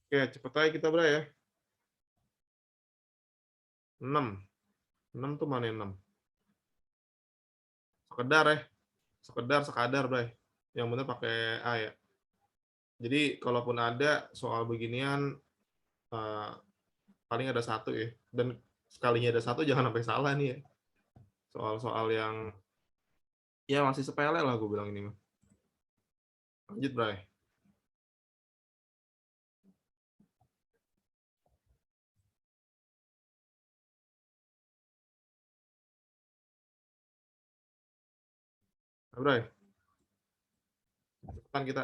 Oke, cepet aja kita bro ya. 6. 6 tuh mana 6? Sekedar ya. Sekadar bro. Yang bener pakai A ya. Jadi kalaupun ada soal beginian eh, paling ada satu ya. Dan sekalinya ada satu jangan sampai salah nih ya. Soal-soal yang ya masih sepele lah gue bilang ini mah. Lanjut bro. Nah, bro, cepetan kita.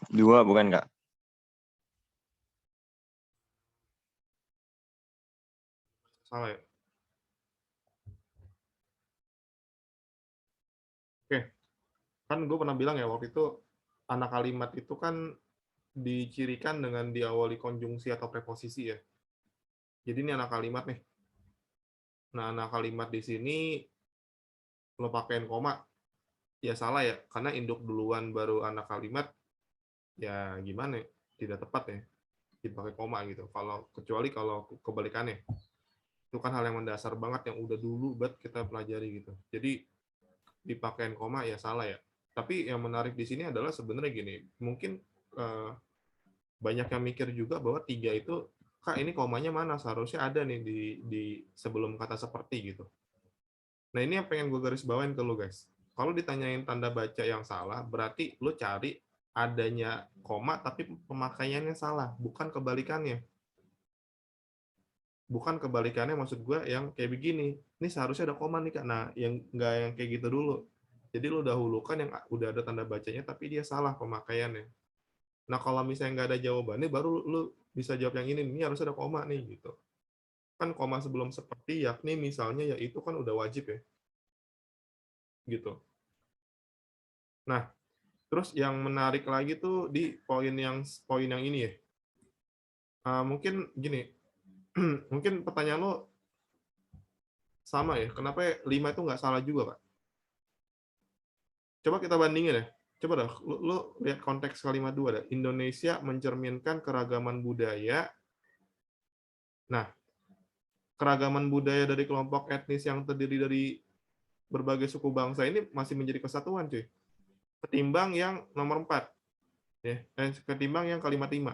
Dua bukan Kak? Salah ya. Oke, kan gue pernah bilang ya waktu itu anak kalimat itu kan dicirikan dengan diawali konjungsi atau preposisi ya. Jadi ini anak kalimat nih. Nah, anak kalimat di sini lo pakein koma, ya salah ya. Karena induk duluan baru anak kalimat, ya gimana ya? Tidak tepat ya. Dipakai koma gitu. Kecuali kalau kebalikannya. Itu kan hal yang mendasar banget yang udah dulu buat kita pelajari gitu. Jadi dipakein koma ya salah ya. Tapi yang menarik di sini adalah sebenarnya gini, mungkin eh, banyak yang mikir juga bahwa tiga itu, kak ini komanya mana? Seharusnya ada nih di sebelum kata seperti gitu. Nah ini yang pengen gue garis bawain ke lu guys. Kalau ditanyain tanda baca yang salah, berarti lu cari adanya koma tapi pemakaiannya salah, bukan kebalikannya. Bukan kebalikannya maksud gue yang kayak begini. Ini seharusnya ada koma nih kak. Nah yang nggak yang kayak gitu dulu. Jadi lu dahulukan yang udah ada tanda bacanya tapi dia salah pemakaiannya. Nah kalau misalnya nggak ada jawabannya, baru lu bisa jawab yang ini harus ada koma nih gitu. Kan koma sebelum seperti yakni misalnya ya itu kan udah wajib ya gitu. Nah terus yang menarik lagi tuh di poin yang ini ya. Mungkin gini, mungkin pertanyaan lo sama ya. Kenapa 5 itu nggak salah juga Pak? Coba kita bandingin ya. Coba dah, lu lihat konteks kalimat dua dah. Indonesia mencerminkan keragaman budaya. Nah, keragaman budaya dari kelompok etnis yang terdiri dari berbagai suku bangsa ini masih menjadi kesatuan, cuy. Ketimbang yang nomor 4, ya. Ketimbang yang kalimat 5.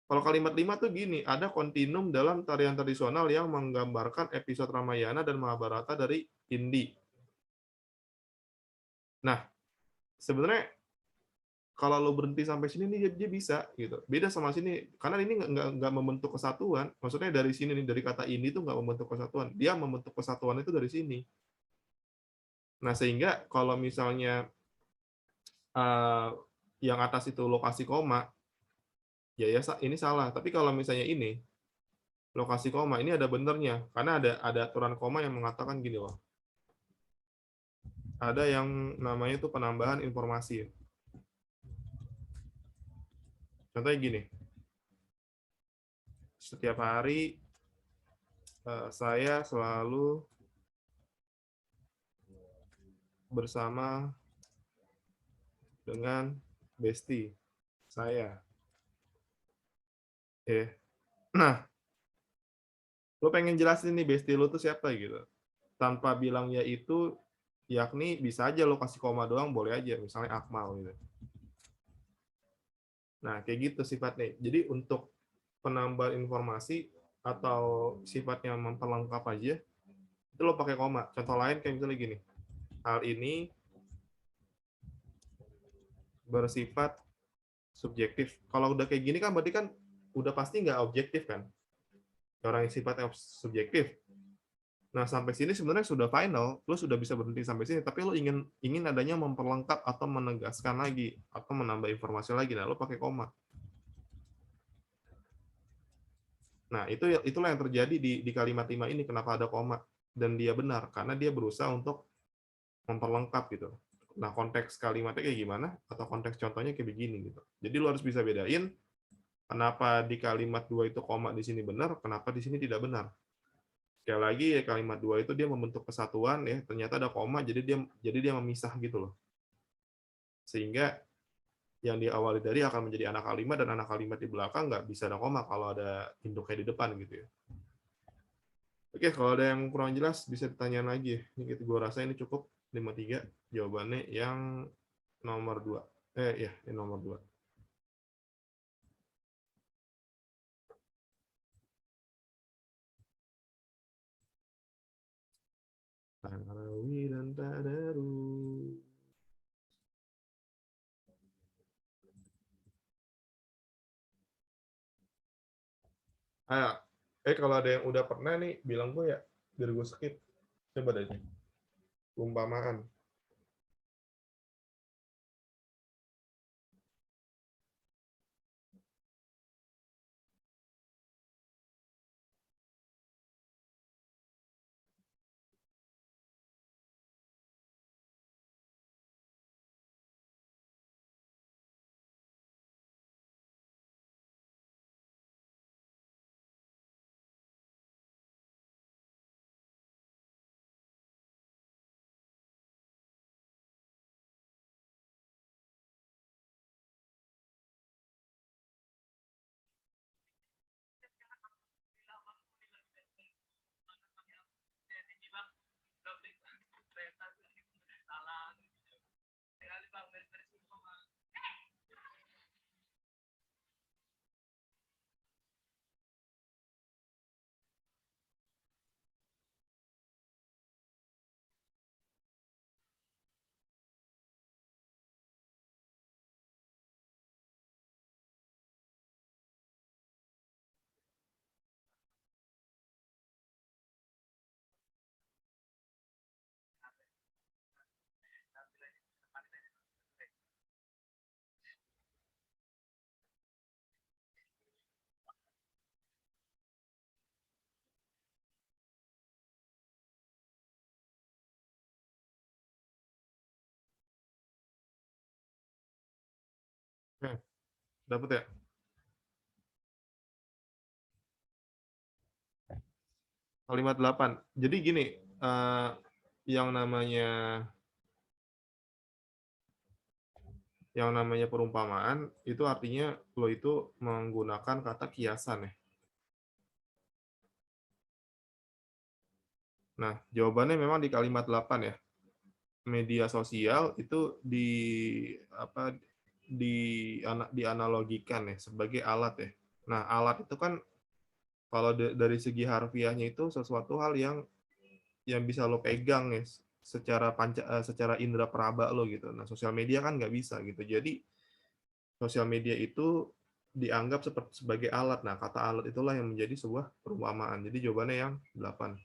Kalau kalimat 5 tuh gini, ada kontinum dalam tarian tradisional yang menggambarkan episode Ramayana dan Mahabharata dari Hindi. Nah, sebenarnya kalau lo berhenti sampai sini nih dia bisa gitu. Beda sama sini karena ini nggak membentuk kesatuan. Maksudnya dari sini nih dari kata ini tuh nggak membentuk kesatuan. Dia membentuk kesatuan itu dari sini. Nah sehingga kalau misalnya uh, yang atas itu lokasi koma, ya ini salah. Tapi kalau misalnya ini lokasi koma ini ada benernya karena ada aturan koma yang mengatakan gini loh. Ada yang namanya itu penambahan informasi. Contohnya gini, setiap hari saya selalu bersama dengan bestie saya. Ya. Nah, lo pengen jelasin nih bestie lo tuh siapa gitu. Tanpa bilang ya itu, yakni bisa aja lo kasih koma doang, boleh aja. Misalnya Akmal gitu. Nah, kayak gitu sifatnya. Jadi untuk penambahan informasi atau sifatnya memperlengkap aja, itu lo pakai koma. Contoh lain kayak misalnya gini. Hal ini bersifat subjektif. Kalau udah kayak gini kan berarti kan udah pasti nggak objektif kan. Orang yang sifatnya subjektif. Nah, sampai sini sebenarnya sudah final, lo sudah bisa berhenti sampai sini, tapi lo ingin adanya memperlengkap atau menegaskan lagi atau menambah informasi lagi. Nah, lo pakai koma. Nah, itulah yang terjadi di kalimat 5 ini, kenapa ada koma. Dan dia benar, karena dia berusaha untuk memperlengkap gitu. Nah, konteks kalimatnya kayak gimana, atau konteks contohnya kayak begini gitu. Jadi lo harus bisa bedain, kenapa di kalimat 2 itu koma di sini benar, kenapa di sini tidak benar. Sekali lagi, ya, kalimat 2 itu dia membentuk kesatuan, ya ternyata ada koma, jadi dia memisah gitu loh. Sehingga yang diawali dari akan menjadi anak kalimat, dan anak kalimat di belakang nggak bisa ada koma kalau ada induknya di depan gitu ya. Oke, kalau ada yang kurang jelas bisa ditanyain lagi. Ini gue rasa ini cukup 53 jawabannya yang nomor 2. Ya, yang nomor 2. Tarawi dan Tadaru. Kalau ada yang udah pernah nih, bilang gue ya, biar gue skip. Coba deh. Umpamaan. Dapat ya? Kalimat 8. Jadi gini, yang namanya perumpamaan itu artinya lo itu menggunakan kata kiasan ya. Nah, jawabannya memang di kalimat 8 ya. Media sosial itu apa dianalogikan ya sebagai alat ya. Nah, alat itu kan kalau dari segi harfiahnya itu sesuatu hal yang bisa lo pegang ya secara indera peraba lo gitu. Nah, sosial media kan nggak bisa gitu. Jadi sosial media itu dianggap sebagai alat. Nah, kata alat itulah yang menjadi sebuah perumpamaan. Jadi jawabannya yang 8.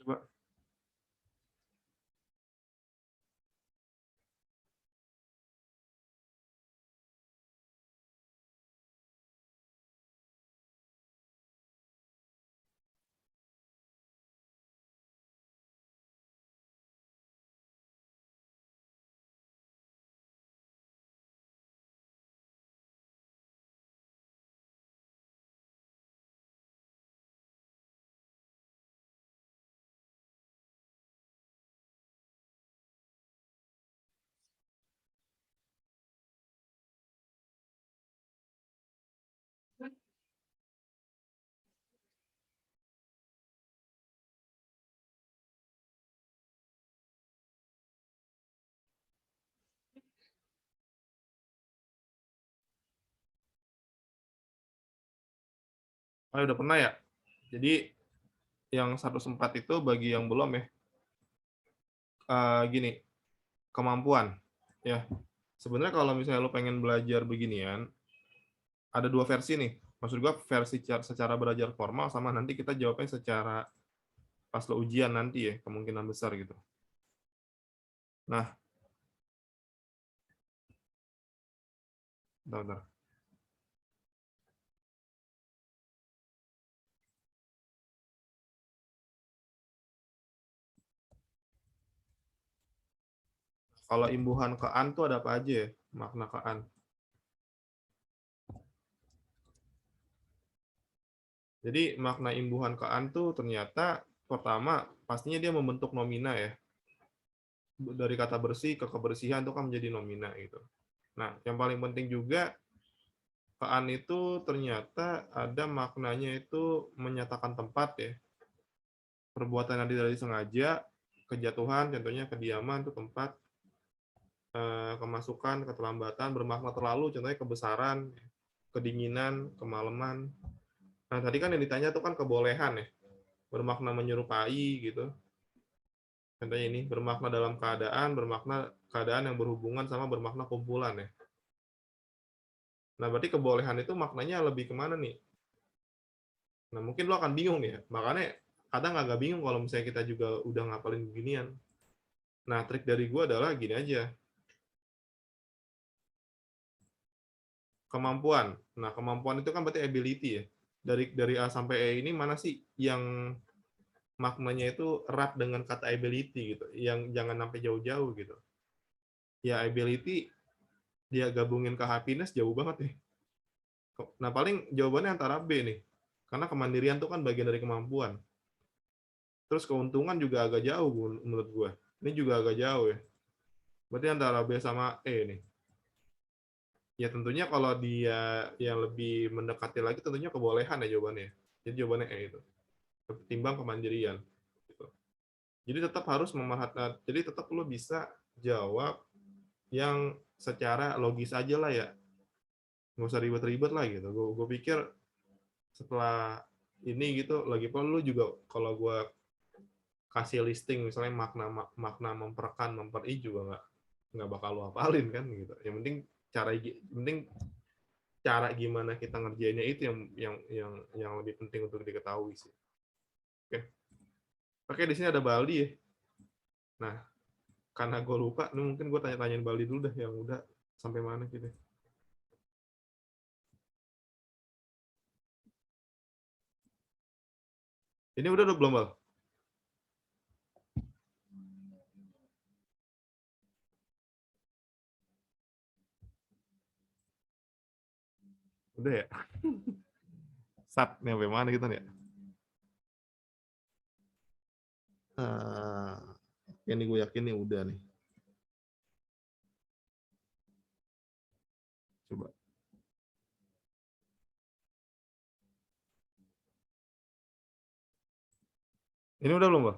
Coba. Oh, udah pernah ya? Jadi yang 104 itu bagi yang belum ya, gini, kemampuan. Ya, sebenarnya kalau misalnya lo pengen belajar beginian, ada dua versi nih. Maksud gua versi secara belajar formal sama nanti kita jawabnya secara pas lo ujian nanti ya, kemungkinan besar gitu. Nah, bentar. Kalau imbuhan ke an tuh ada apa aja ya? Makna ke an. Jadi makna imbuhan ke an tuh ternyata pertama pastinya dia membentuk nomina ya. Dari kata bersih ke kebersihan itu kan menjadi nomina gitu. Nah, yang paling penting juga kean itu ternyata ada maknanya itu menyatakan tempat ya. Perbuatan yang tidak disengaja, kejatuhan, contohnya kediaman itu tempat, kemasukan, keterlambatan, bermakna terlalu, contohnya kebesaran, kedinginan, kemalaman. Nah, tadi kan yang ditanya itu kan kebolehan ya, bermakna menyerupai gitu. Contohnya ini, bermakna dalam keadaan, bermakna keadaan yang berhubungan sama bermakna kumpulan ya. Nah, berarti kebolehan itu maknanya lebih kemana nih? Nah, mungkin lo akan bingung nih ya. Makanya kadang agak bingung kalau misalnya kita juga udah ngapalin beginian. Nah, trik dari gue adalah gini aja. Kemampuan. Nah, kemampuan itu kan berarti ability ya. Dari A sampai E ini mana sih yang maknanya itu erat dengan kata ability gitu. Yang jangan sampai jauh-jauh gitu. Ya, ability dia gabungin ke happiness jauh banget nih. Nah, paling jawabannya antara B nih. Karena kemandirian itu kan bagian dari kemampuan. Terus keuntungan juga agak jauh menurut gue. Ini juga agak jauh ya. Berarti antara B sama E nih. Ya tentunya kalau dia yang lebih mendekati lagi tentunya kebolehan ya jawabannya. Jadi jawabannya E itu. Ketimbang kemandirian. Gitu. Jadi tetap harus memerhatikan. Jadi tetap lo bisa jawab yang secara logis aja lah ya. Nggak usah ribet-ribet lah gitu. Gue pikir setelah ini gitu, lagi pun lu juga kalau gue kasih listing misalnya makna makna memperkan memperi juga nggak bakal lu hafalin kan gitu. Yang penting cara gimana kita ngerjainnya itu yang lebih penting untuk diketahui sih. Oke, oke di sini ada Baldi ya. Nah, karena gue lupa, nih mungkin gue tanya-tanyain Baldi dulu dah yang udah sampai mana gitu. Ini udah belum Bal? Udah ya? Sat, nih sampai mana kita nih ya? Ini gue yakin nih udah nih. Coba. Ini udah belum Bal?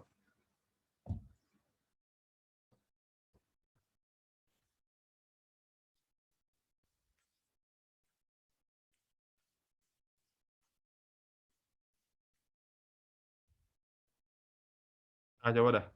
Ah, coba dah.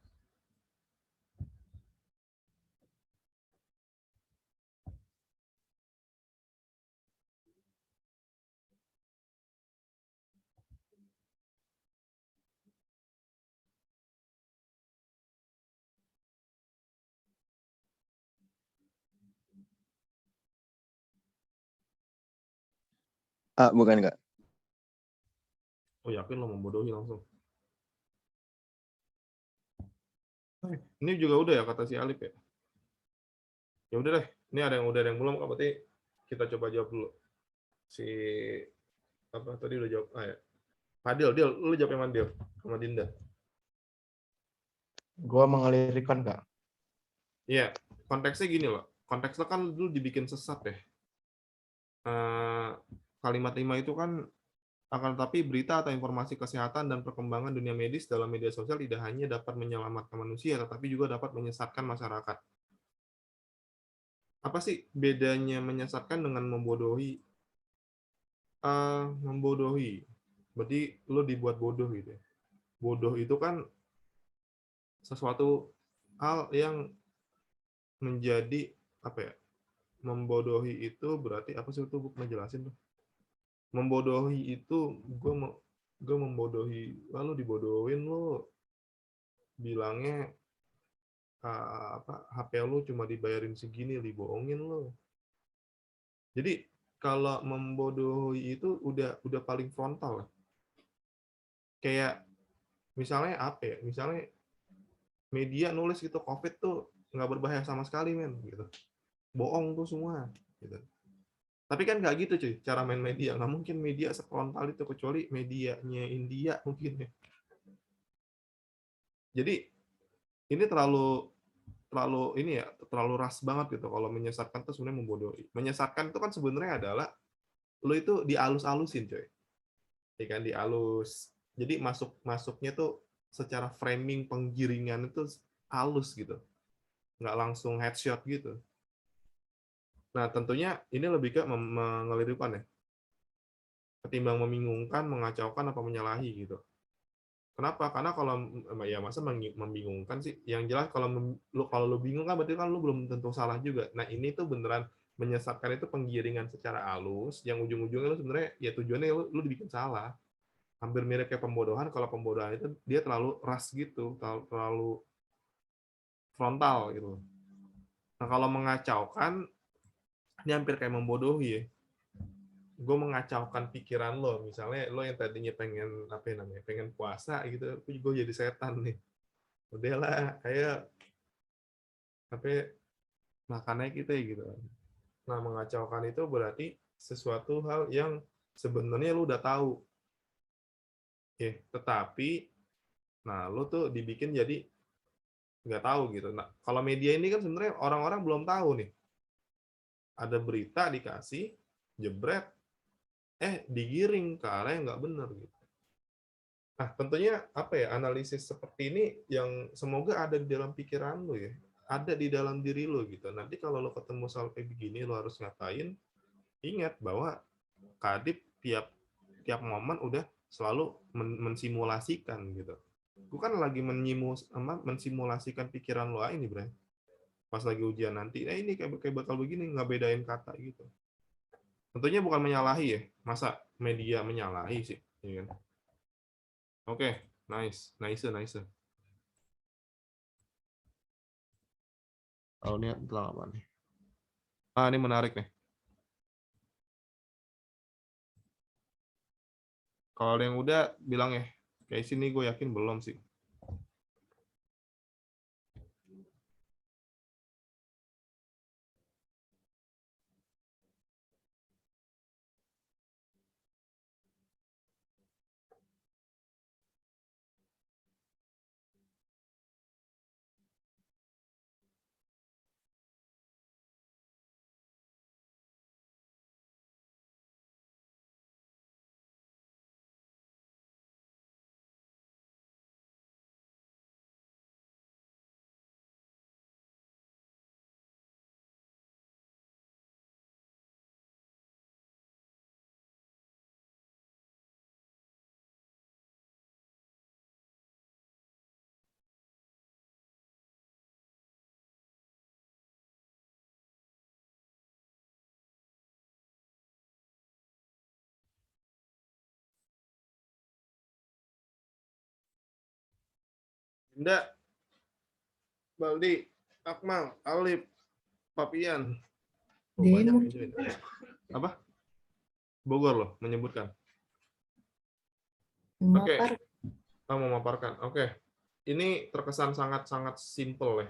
Bukan, Kak. Oh yakin lo membodohi langsung. Ini juga udah ya kata si Alif ya. Ya udah deh. Ini ada yang udah ada yang belum, berarti kita coba jawab dulu. Si apa tadi udah jawab? Ah ya. Fadil, Dil, lu jawab yang mana Dil? Sama Dinda. Gua mengalirkan, Kak. Iya, konteksnya gini loh. Konteksnya kan dulu dibikin sesat ya. Kalimat 5 itu kan akan tetapi berita atau informasi kesehatan dan perkembangan dunia medis dalam media sosial tidak hanya dapat menyelamatkan manusia, tetapi juga dapat menyesatkan masyarakat. Apa sih bedanya menyesatkan dengan membodohi? Membodohi. Berarti lo dibuat bodoh gitu ya. Bodoh itu kan sesuatu hal yang menjadi apa ya? Membodohi itu berarti apa sih, itu gue pernah jelasin tuh. Membodohi itu gue membodohi, lalu dibodohin lo, bilangnya apa, HP lu cuma dibayarin segini, dibohongin lo. Jadi kalau membodohi itu udah paling frontal. Kayak misalnya apa ya? Misalnya media nulis gitu COVID tuh nggak berbahaya sama sekali, men, gitu. Bohong tuh semua, gitu. Tapi kan nggak gitu cuy, cara main media. Nggak mungkin media sefrontal itu, kecuali medianya India mungkin ya. Jadi ini terlalu terlalu ini ya, terlalu ras banget gitu kalau menyesatkan tuh sebenarnya membodohi. Menyesatkan itu kan sebenarnya adalah lo itu dialus-alusin coy. Ya kan, dialus. Jadi masuknya tuh secara framing penggiringan itu halus gitu. Nggak langsung headshot gitu. Nah, tentunya ini lebih ke mengelirupkan ya. Ketimbang membingungkan, mengacaukan, apa menyalahi gitu. Kenapa? Karena kalau ya masa membingungkan sih. Yang jelas kalau lu bingung kan berarti kan lu belum tentu salah juga. Nah, ini tuh beneran menyesatkan itu penggiringan secara halus yang ujung-ujungnya lu sebenarnya ya tujuannya lu dibikin salah. Hampir mirip kayak pembodohan, kalau pembodohan itu dia terlalu ras gitu, terlalu frontal gitu. Nah, kalau mengacaukan ini hampir kayak membodohi ya. Gue mengacaukan pikiran lo, misalnya lo yang tadinya pengen apa ya namanya, pengen puasa gitu, gue jadi setan nih, udahlah kayak apa, makannya kita gitu. Nah, mengacaukan itu berarti sesuatu hal yang sebenarnya lo udah tahu ya, tetapi nah lo tuh dibikin jadi nggak tahu gitu. Nah, kalau media ini kan sebenarnya orang-orang belum tahu nih, ada berita dikasih jebret, digiring ke arah yang nggak benar gitu. Nah, tentunya apa ya, analisis seperti ini yang semoga ada di dalam pikiran lo ya, ada di dalam diri lo gitu. Nanti kalau lo ketemu soal kayak begini, lo harus ngapain? Ingat bahwa Kadip tiap tiap momen udah selalu mensimulasikan gitu. Gue kan lagi mensimulasikan pikiran lo ini, Bray. Pas lagi ujian nanti, ini kayak bakal begini, nggak bedain kata gitu. Tentunya bukan menyalahi ya, masa media menyalahi sih, ya kan? Oke, nice, nice, nice. Kalau ini tentang apa nih? Ini menarik nih. Kalau ada yang udah bilang ya, kayak sini gue yakin belum sih. Indah, Baldi, Akmal, Alif, Papian. Oh, banyak yang join. Apa? Bogor loh menyebutkan. Oke, memaparkan. Oke. Ini terkesan sangat-sangat simple ya.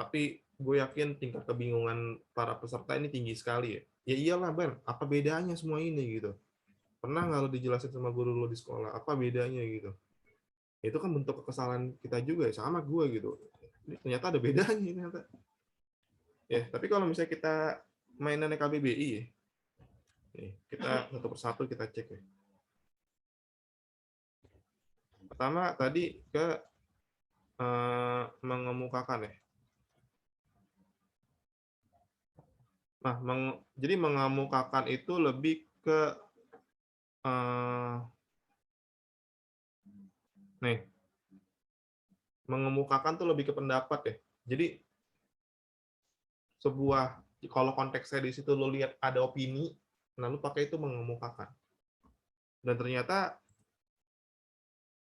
Tapi gue yakin tingkat kebingungan para peserta ini tinggi sekali ya. Ya iyalah, Ben, apa bedanya semua ini gitu. Pernah nggak lo dijelasin sama guru lo di sekolah, apa bedanya gitu. Itu kan bentuk kekesalan kita juga ya, sama gue gitu. Ternyata ada bedanya ternyata. Ya, tapi kalau misalnya kita mainannya KBBI ya, kita satu persatu kita cek ya. Pertama tadi ke mengemukakan ya. Nah, jadi mengemukakan itu lebih ke Nih, mengemukakan tuh lebih ke pendapat ya. Jadi sebuah, kalau konteksnya di situ lo lihat ada opini, nah lo pakai itu mengemukakan. Dan ternyata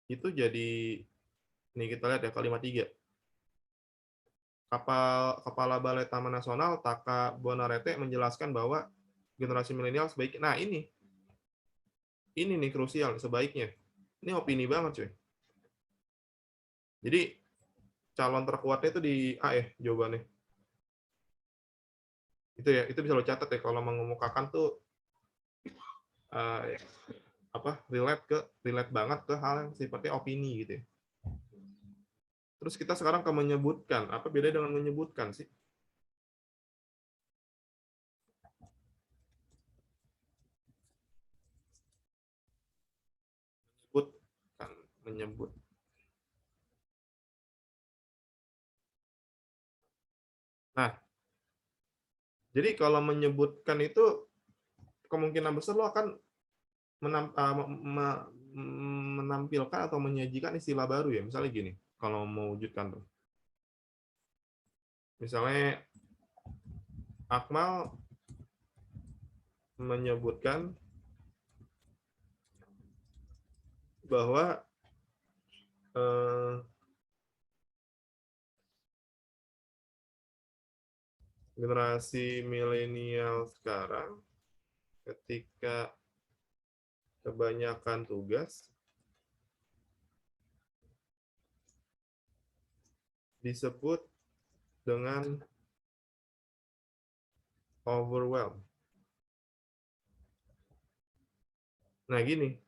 itu jadi, nih kita lihat ya kalimat 3. Kepala Balai Taman Nasional Taka Bonarete menjelaskan bahwa generasi milenial sebaiknya, nah ini nih krusial, sebaiknya. Ini opini banget cuy. Jadi calon terkuatnya itu di A ya jawabannya. Itu ya, itu bisa lo catat ya kalau mengemukakan tuh uh, relate banget ke hal yang sifatnya opini gitu ya. Terus kita sekarang ke menyebutkan. Apa beda dengan menyebutkan sih? Menyebutkan, menyebut. Nah, jadi kalau menyebutkan itu kemungkinan besar lo akan menampilkan atau menyajikan istilah baru ya. Misalnya gini, kalau mau wujudkan tuh. Misalnya Akmal menyebutkan bahwa generasi milenial sekarang ketika kebanyakan tugas disebut dengan overwhelm. Nah gini,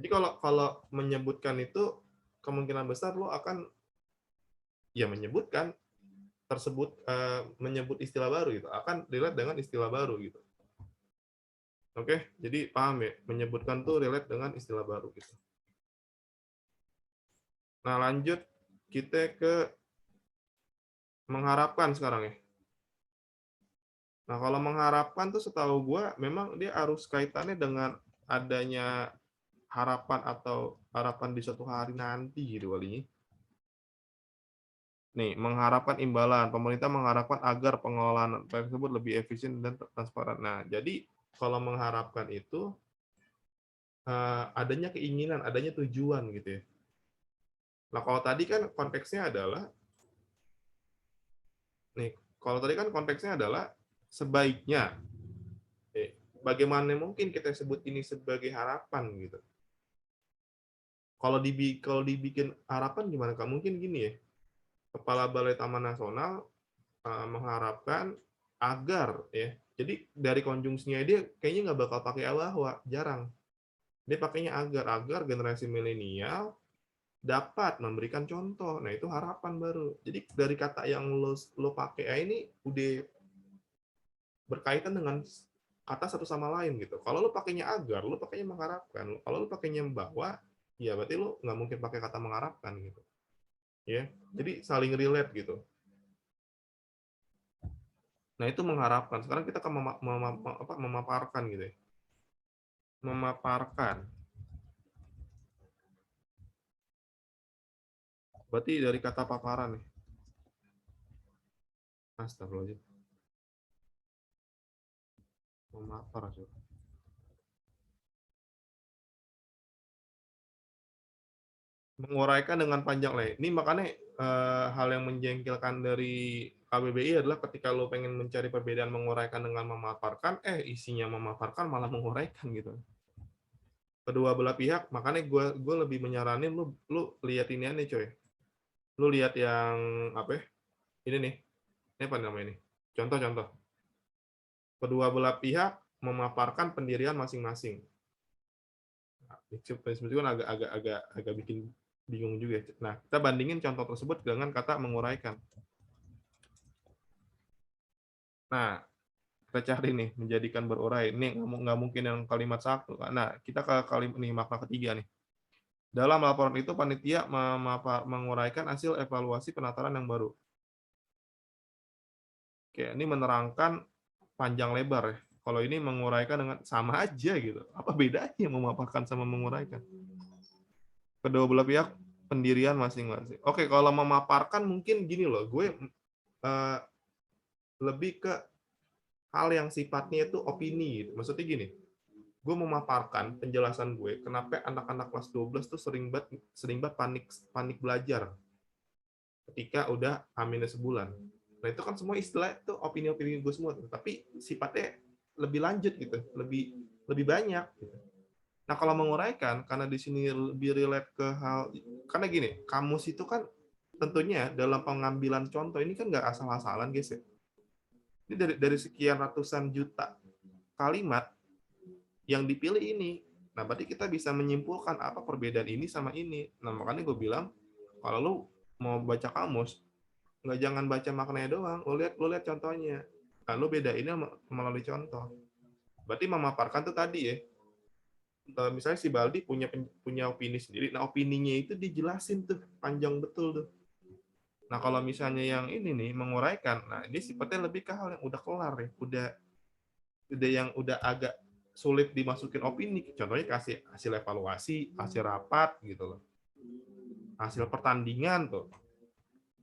jadi kalau menyebutkan itu kemungkinan besar lo akan ya menyebutkan tersebut menyebut istilah baru gitu, akan relate dengan istilah baru gitu. Oke, jadi paham ya, menyebutkan tuh relate dengan istilah baru gitu. Nah lanjut kita ke mengharapkan sekarang ya. Nah kalau mengharapkan tuh setahu gue memang dia harus kaitannya dengan adanya harapan atau harapan di suatu hari nanti gitu kali. Nih, mengharapkan imbalan. Pemerintah mengharapkan agar pengelolaan tersebut lebih efisien dan transparan. Nah, jadi kalau mengharapkan itu adanya keinginan, adanya tujuan gitu ya. Nah, kalau tadi kan konteksnya adalah nih, kalau tadi kan konteksnya adalah sebaiknya. Bagaimana mungkin kita sebut ini sebagai harapan gitu. Kalau dibikin harapan gimana? Kak? Mungkin gini ya. Kepala Balai Taman Nasional mengharapkan agar ya. Jadi dari konjungsinya dia kayaknya nggak bakal pakai bahwa, jarang. Dia pakainya agar generasi milenial dapat memberikan contoh. Nah, itu harapan baru. Jadi dari kata yang lo pakai ini udah berkaitan dengan kata satu sama lain gitu. Kalau lo pakainya agar, lo pakainya mengharapkan. Kalau lo pakainya bahwa, ya berarti lo nggak mungkin pakai kata mengharapkan gitu. Ya, jadi saling relate gitu. Nah, itu mengharapkan. Sekarang kita akan memaparkan gitu ya. Memaparkan. Berarti dari kata paparan nih. Astagfirullahaladzim. Memapar. Menguraikan dengan panjang lebar. Ini makanya hal yang menjengkelkan dari KBBI adalah ketika lo pengen mencari perbedaan menguraikan dengan memaparkan, isinya memaparkan malah menguraikan gitu. Kedua belah pihak, makanya gue lebih menyaranin lu lihat ini nih coy. Lu lihat yang apa ya? Ini nih. Ini apa namanya ini? Contoh-contoh. Kedua belah pihak memaparkan pendirian masing-masing. Sebetulnya agak bikin bingung juga. Nah, kita bandingin contoh tersebut dengan kata menguraikan. Nah, kita cari nih menjadikan berurai. Ini nggak mungkin yang kalimat satu. Nah, kita ke kalimat nih makna ketiga nih. Dalam laporan itu panitia menguraikan hasil evaluasi penataran yang baru. Oke, ini menerangkan panjang lebar ya. Kalau ini menguraikan dengan sama aja gitu. Apa bedanya memaparkan sama menguraikan? kedua belah pihak pendirian masing-masing. Oke, kalau memaparkan mungkin gini loh, gue lebih ke hal yang sifatnya itu opini gitu. Maksudnya gini, gue memaparkan penjelasan gue kenapa anak-anak kelas 12 tuh sering banget panik panik belajar ketika udah H- sebulan. Nah, itu kan semua istilah itu opini-opini gue semua tuh, tapi sifatnya lebih lanjut gitu, lebih lebih banyak gitu. Nah, kalau menguraikan, karena di sini lebih relate ke hal, karena gini, kamus itu kan tentunya dalam pengambilan contoh ini kan nggak asal-asalan, guys ya. Ini dari sekian ratusan juta kalimat yang dipilih ini. Nah, berarti kita bisa menyimpulkan apa perbedaan ini sama ini. Nah, makanya gue bilang, kalau lu mau baca kamus, nggak jangan baca maknanya doang, lu lihat contohnya. Nah, lu bedainnya melalui contoh. Berarti memaparkan tuh tadi ya, misalnya si Baldi punya opini sendiri, nah opininya itu dijelasin tuh panjang betul tuh. Nah kalau misalnya yang ini nih menguraikan, nah ini sifatnya lebih ke hal yang udah kelar ya, udah yang udah agak sulit dimasukin opini. Contohnya kasih hasil evaluasi, hasil rapat gitu loh, hasil pertandingan tuh.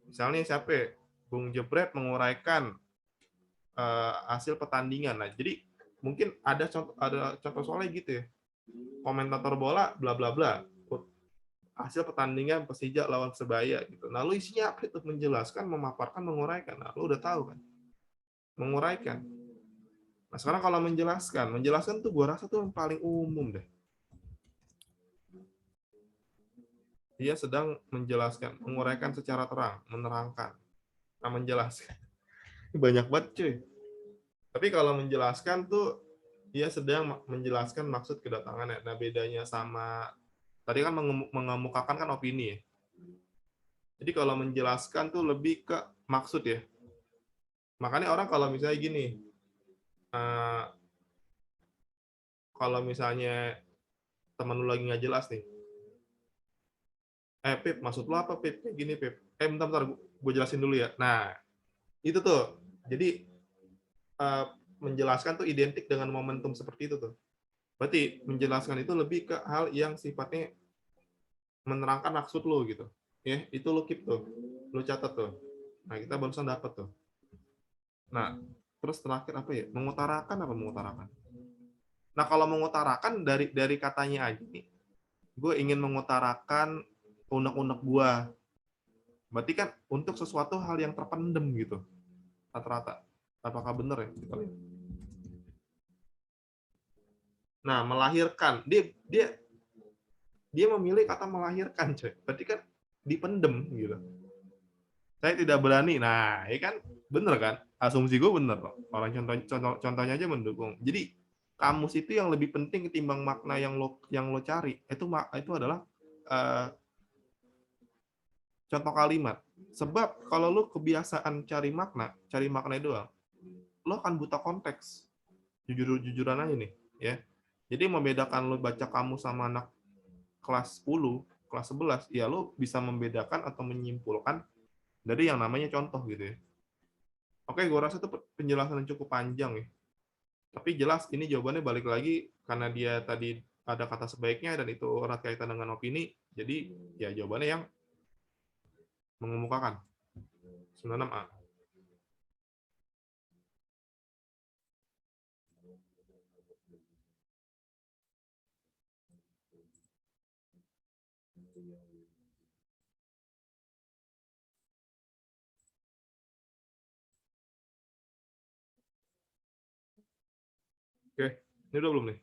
Misalnya siapa ya? Bung Jebret menguraikan hasil pertandingan. Nah jadi mungkin ada contoh soalnya gitu ya, komentator bola bla bla bla, hasil pertandingan Persija lawan Persebaya gitu. Nah, lu isinya apa itu? Menjelaskan, memaparkan, menguraikan. Nah, lu udah tahu kan? Menguraikan. Nah, sekarang kalau menjelaskan tuh gua rasa tuh yang paling umum deh. Dia sedang menjelaskan, menguraikan secara terang, menerangkan. Nah, menjelaskan. Banyak banget, cuy. Tapi kalau menjelaskan tuh dia sedang menjelaskan maksud kedatangannya. Nah, bedanya sama tadi kan mengemukakan kan opini ya. Jadi kalau menjelaskan tuh lebih ke maksud ya. Makanya orang kalau misalnya gini, eh, kalau misalnya teman lu lagi nggak jelas nih, Pip, maksud lu apa Pip? Kayak gini Pip. Bentar, gue jelasin dulu ya. Nah, itu tuh. Jadi eh, menjelaskan tuh identik dengan momentum seperti itu tuh. Berarti menjelaskan itu lebih ke hal yang sifatnya menerangkan maksud lu gitu. Ya, itu lu keep tuh. Lu catat tuh. Nah, kita barusan dapat tuh. Nah, terus terakhir apa ya? Mengutarakan apa mengutarakan? Nah, kalau mengutarakan dari katanya aja nih, gue ingin mengutarakan unek-unek gue. Berarti kan untuk sesuatu hal yang terpendam gitu, rata-rata. Apakah benar ya? Kita lihat. Nah, melahirkan. Dia memilih kata melahirkan, coy. Berarti kan dipendem gitu. Saya tidak berani. Nah, ya kan bener kan? Asumsi gue bener kok. Orang contohnya aja mendukung. Jadi kamus itu yang lebih penting ketimbang makna yang lo cari. Itu adalah uh, contoh kalimat. Sebab kalau lo kebiasaan cari makna doang, lo akan buta konteks. Jujuran aja nih, ya. Jadi membedakan lo baca kamus sama anak kelas 10, kelas 11, ya lo bisa membedakan atau menyimpulkan dari yang namanya contoh gitu ya. Oke, gue rasa itu penjelasan yang cukup panjang ya. Tapi jelas ini jawabannya balik lagi karena dia tadi ada kata sebaiknya dan itu erat kaitan dengan opini. Jadi ya jawabannya yang mengemukakan 96A. Oke, ini udah belum nih?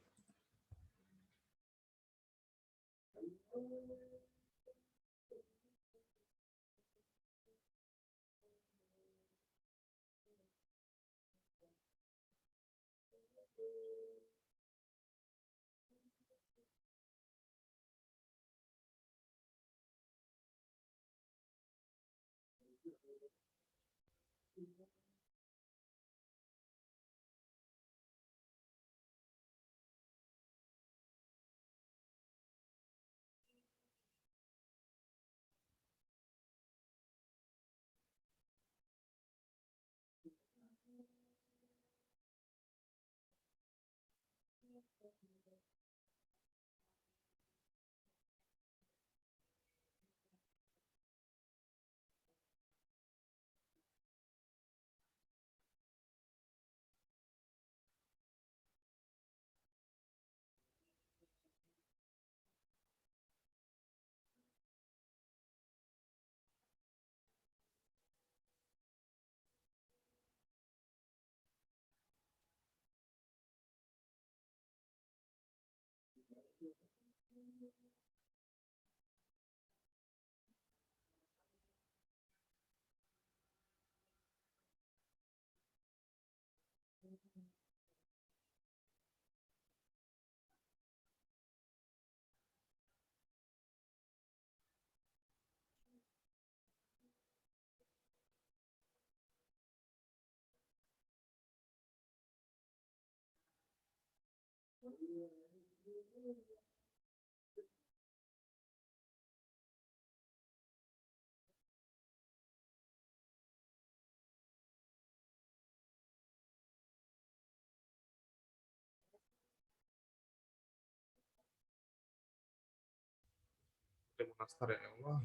Nastar ya Allah.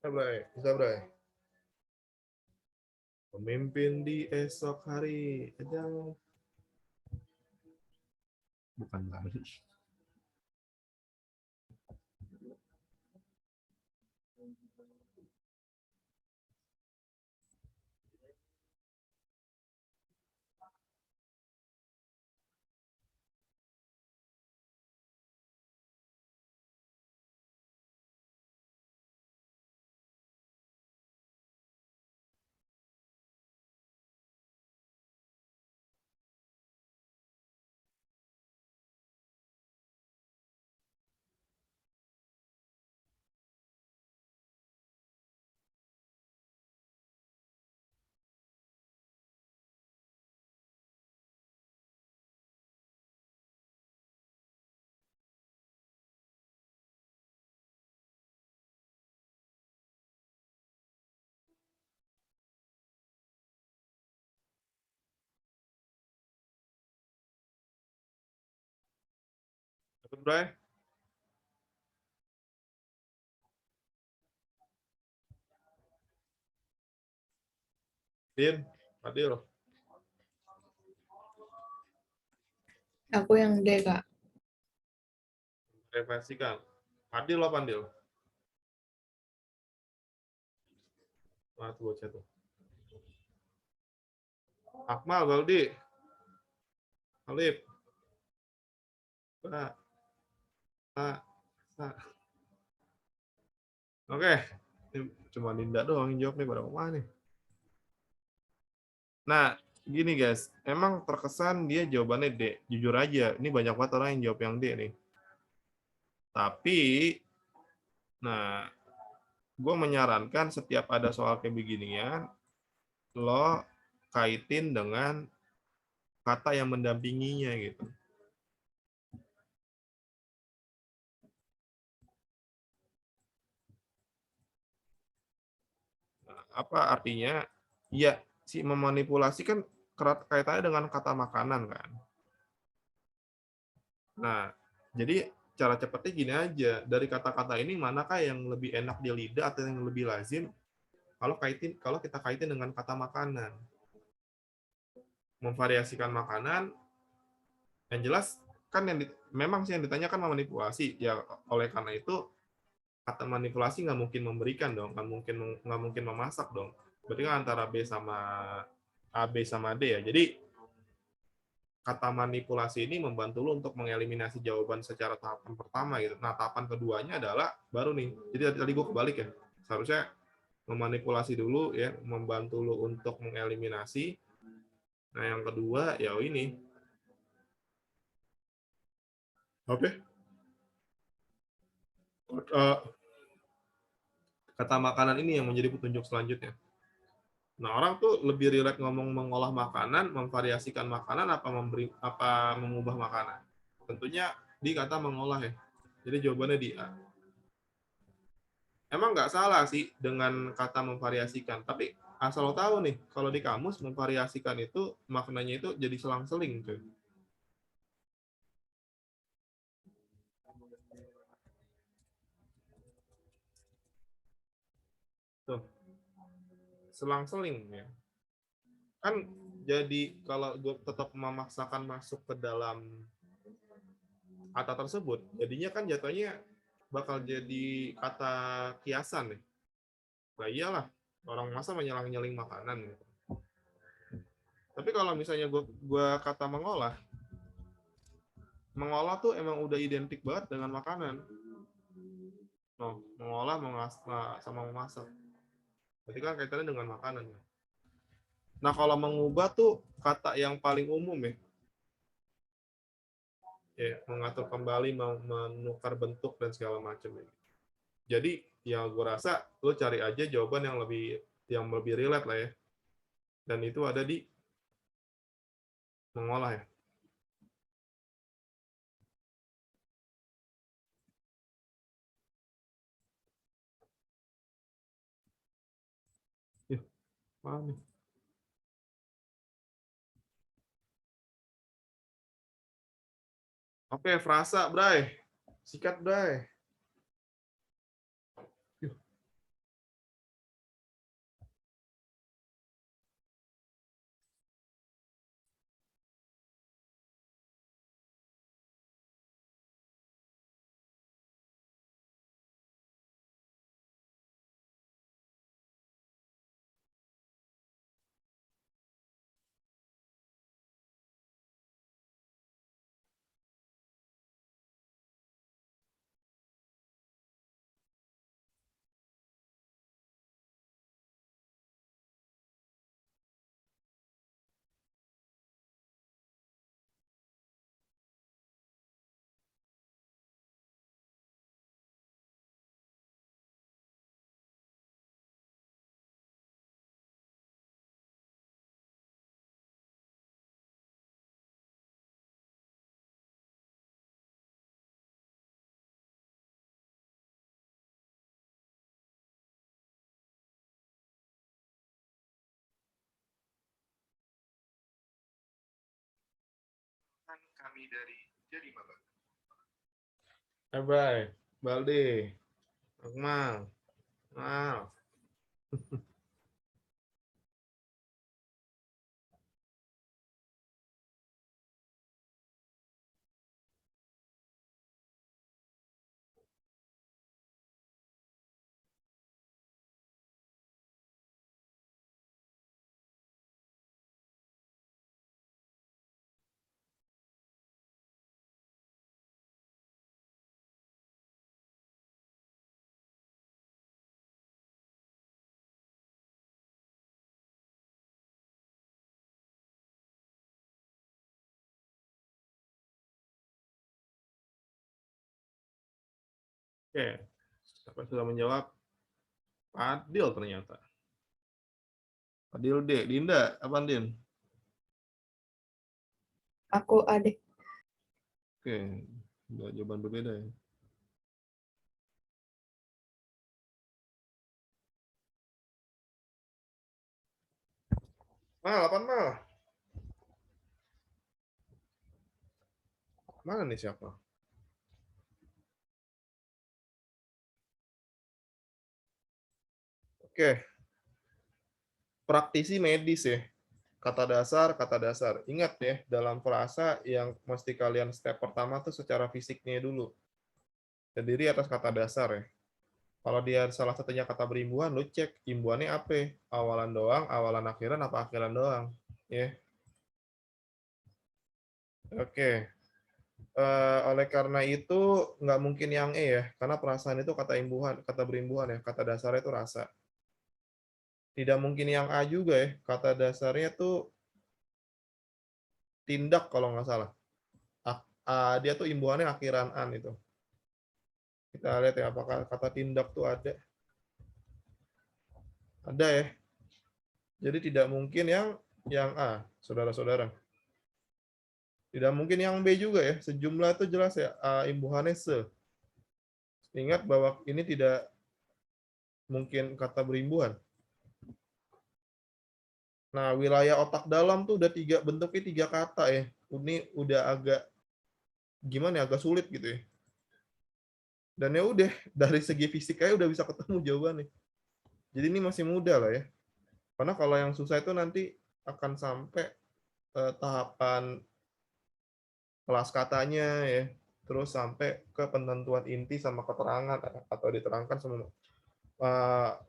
Bisa, Bray. Bisa, Bray. Pemimpin di esok hari. Aja. Bukan lari. Dapat, Bray? Din, Adil. Aku yang D, Kak. Referensikan. Adil apa Adil? Nah, tuh bocah tuh. Akmal, Baldi. Alif. Pak. Pak. Pak. Oke. Ini cuma Dinda doang yang jawab nih, pada kemana nih? Nah, gini guys. Emang terkesan dia jawabannya D. Jujur aja, ini banyak banget orang yang jawab yang D nih. Tapi, nah, gue menyarankan setiap ada soal kayak beginian, lo kaitin dengan kata yang mendampinginya gitu. Nah, apa artinya? Ya, si memanipulasi kan kaitannya dengan kata makanan kan. Nah, jadi cara cepatnya gini aja, dari kata-kata ini manakah yang lebih enak di lidah atau yang lebih lazim kalau kita kaitin dengan kata makanan. Memvariasikan makanan, yang jelas kan memang sih yang ditanyakan memanipulasi. Ya oleh karena itu kata manipulasi nggak mungkin memberikan dong, nggak mungkin memasak dong. Berarti kan antara B sama D ya. Jadi kata manipulasi ini membantu lo untuk mengeliminasi jawaban secara tahapan pertama gitu. Nah, tahapan keduanya adalah baru nih. Jadi tadi gue kebalik ya. Seharusnya memanipulasi dulu ya, membantu lo untuk mengeliminasi. Nah, yang kedua ya ini. Oke. Kata makanan ini yang menjadi petunjuk selanjutnya. Nah, orang tuh lebih rileks ngomong mengolah makanan, memvariasikan makanan, apa mengubah makanan. Tentunya di kata mengolah ya. Jadi jawabannya di A. Emang nggak salah sih dengan kata memvariasikan, tapi asal lo tahu nih, kalau di kamus memvariasikan itu maknanya itu jadi selang-seling tuh. Tuh, selang-seling ya. Kan jadi kalau gue tetap memaksakan masuk ke dalam kata tersebut, jadinya kan jatuhnya bakal jadi kata kiasan nih. Nah iyalah, orang masa menyelang-nyeling makanan gitu. Tapi kalau misalnya gua kata mengolah tuh emang udah identik banget dengan makanan. No, mengolah sama memasak. Berarti kan kaitannya dengan makanan. Nah, kalau mengubah tuh kata yang paling umum ya. Ya, mengatur kembali, menukar bentuk dan segala macam ya. Jadi, ya gue rasa lo cari aja jawaban yang lebih relate lah ya. Dan itu ada di mengolah ya. Ya, paham nih. Oke, frasa, Bray. Sikat, Bray. Yuh. Kami dari Jadi Maba. Bray, Balde, Akmal, Mal. Oke, siapa sudah menjawab? Adil ternyata. Adil D. Dinda, apa Din? Aku adik. Oke, dua jawaban berbeda ya. Mal, apa Mal? Mana nih siapa? Oke, praktisi medis ya. Kata dasar. Ingat ya, dalam frasa yang mesti kalian step pertama tuh secara fisiknya dulu. Terdiri atas kata dasar ya. Kalau dia salah satunya kata berimbuhan, lu cek imbuhannya apa? Awalan doang, awalan akhiran, apa akhiran doang? Ya. Oke. Oleh karena itu nggak mungkin yang E ya, karena perasaan itu kata imbuhan, kata berimbuhan ya, kata dasarnya itu rasa. Tidak mungkin yang A juga ya, kata dasarnya tuh tindak kalau nggak salah. Dia tuh imbuhannya akhiran an itu. Kita lihat ya apakah kata tindak tuh ada. Ada ya. Jadi tidak mungkin yang A, saudara-saudara. Tidak mungkin yang B juga ya. Sejumlah itu jelas ya, imbuhannya se. Ingat bahwa ini tidak mungkin kata berimbuhan. Nah, wilayah otak dalam tuh udah bentuknya tiga kata ya. Ini udah agak gimana ya, agak sulit gitu ya. Dan ya udah dari segi fisik aja udah bisa ketemu jawabannya. Jadi ini masih mudah lah ya. Karena kalau yang susah itu nanti akan sampai tahapan kelas katanya ya. Terus sampai ke penentuan inti sama keterangan atau diterangkan sama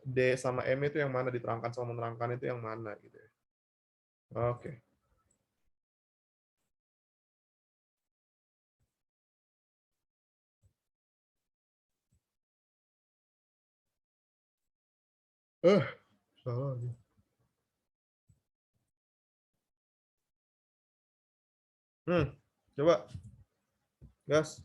D sama M itu yang mana, diterangkan sama menerangkan itu yang mana gitu ya. Oke. Salah lagi. Coba gas.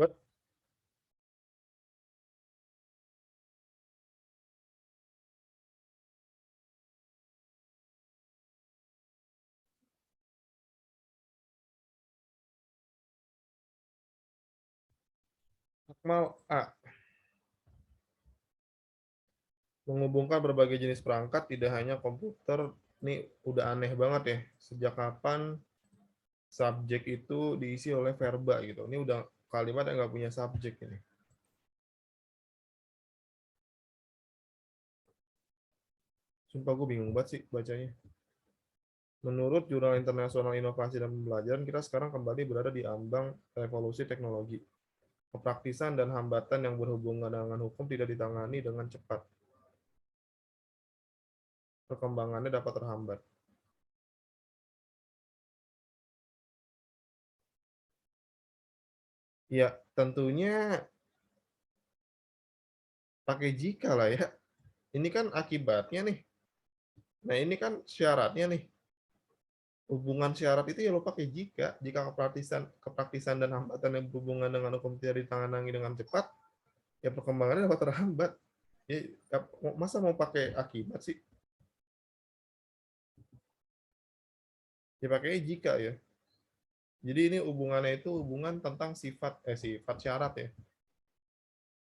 What? Akmal A. Menghubungkan berbagai jenis perangkat, tidak hanya komputer. Ini udah aneh banget ya. Sejak kapan subjek itu diisi oleh verba gitu. Ini udah kalimat yang nggak punya subjek ini. Sumpah gue bingung banget sih bacanya. Menurut Jurnal Internasional Inovasi dan Pembelajaran, kita sekarang kembali berada di ambang revolusi teknologi. Kepraktisan dan hambatan yang berhubungan dengan hukum tidak ditangani dengan cepat. Perkembangannya dapat terhambat. Ya, tentunya pakai jika lah ya. Ini kan akibatnya nih. Nah, ini kan syaratnya nih. Hubungan syarat itu ya lo pakai jika kepraktisan dan hambatan yang berhubungan dengan hukum tidak ditangani dengan cepat, ya perkembangannya dapat terhambat. Ya, masa mau pakai akibat sih? Ya pakai jika ya. Jadi ini hubungannya itu hubungan tentang sifat syarat ya.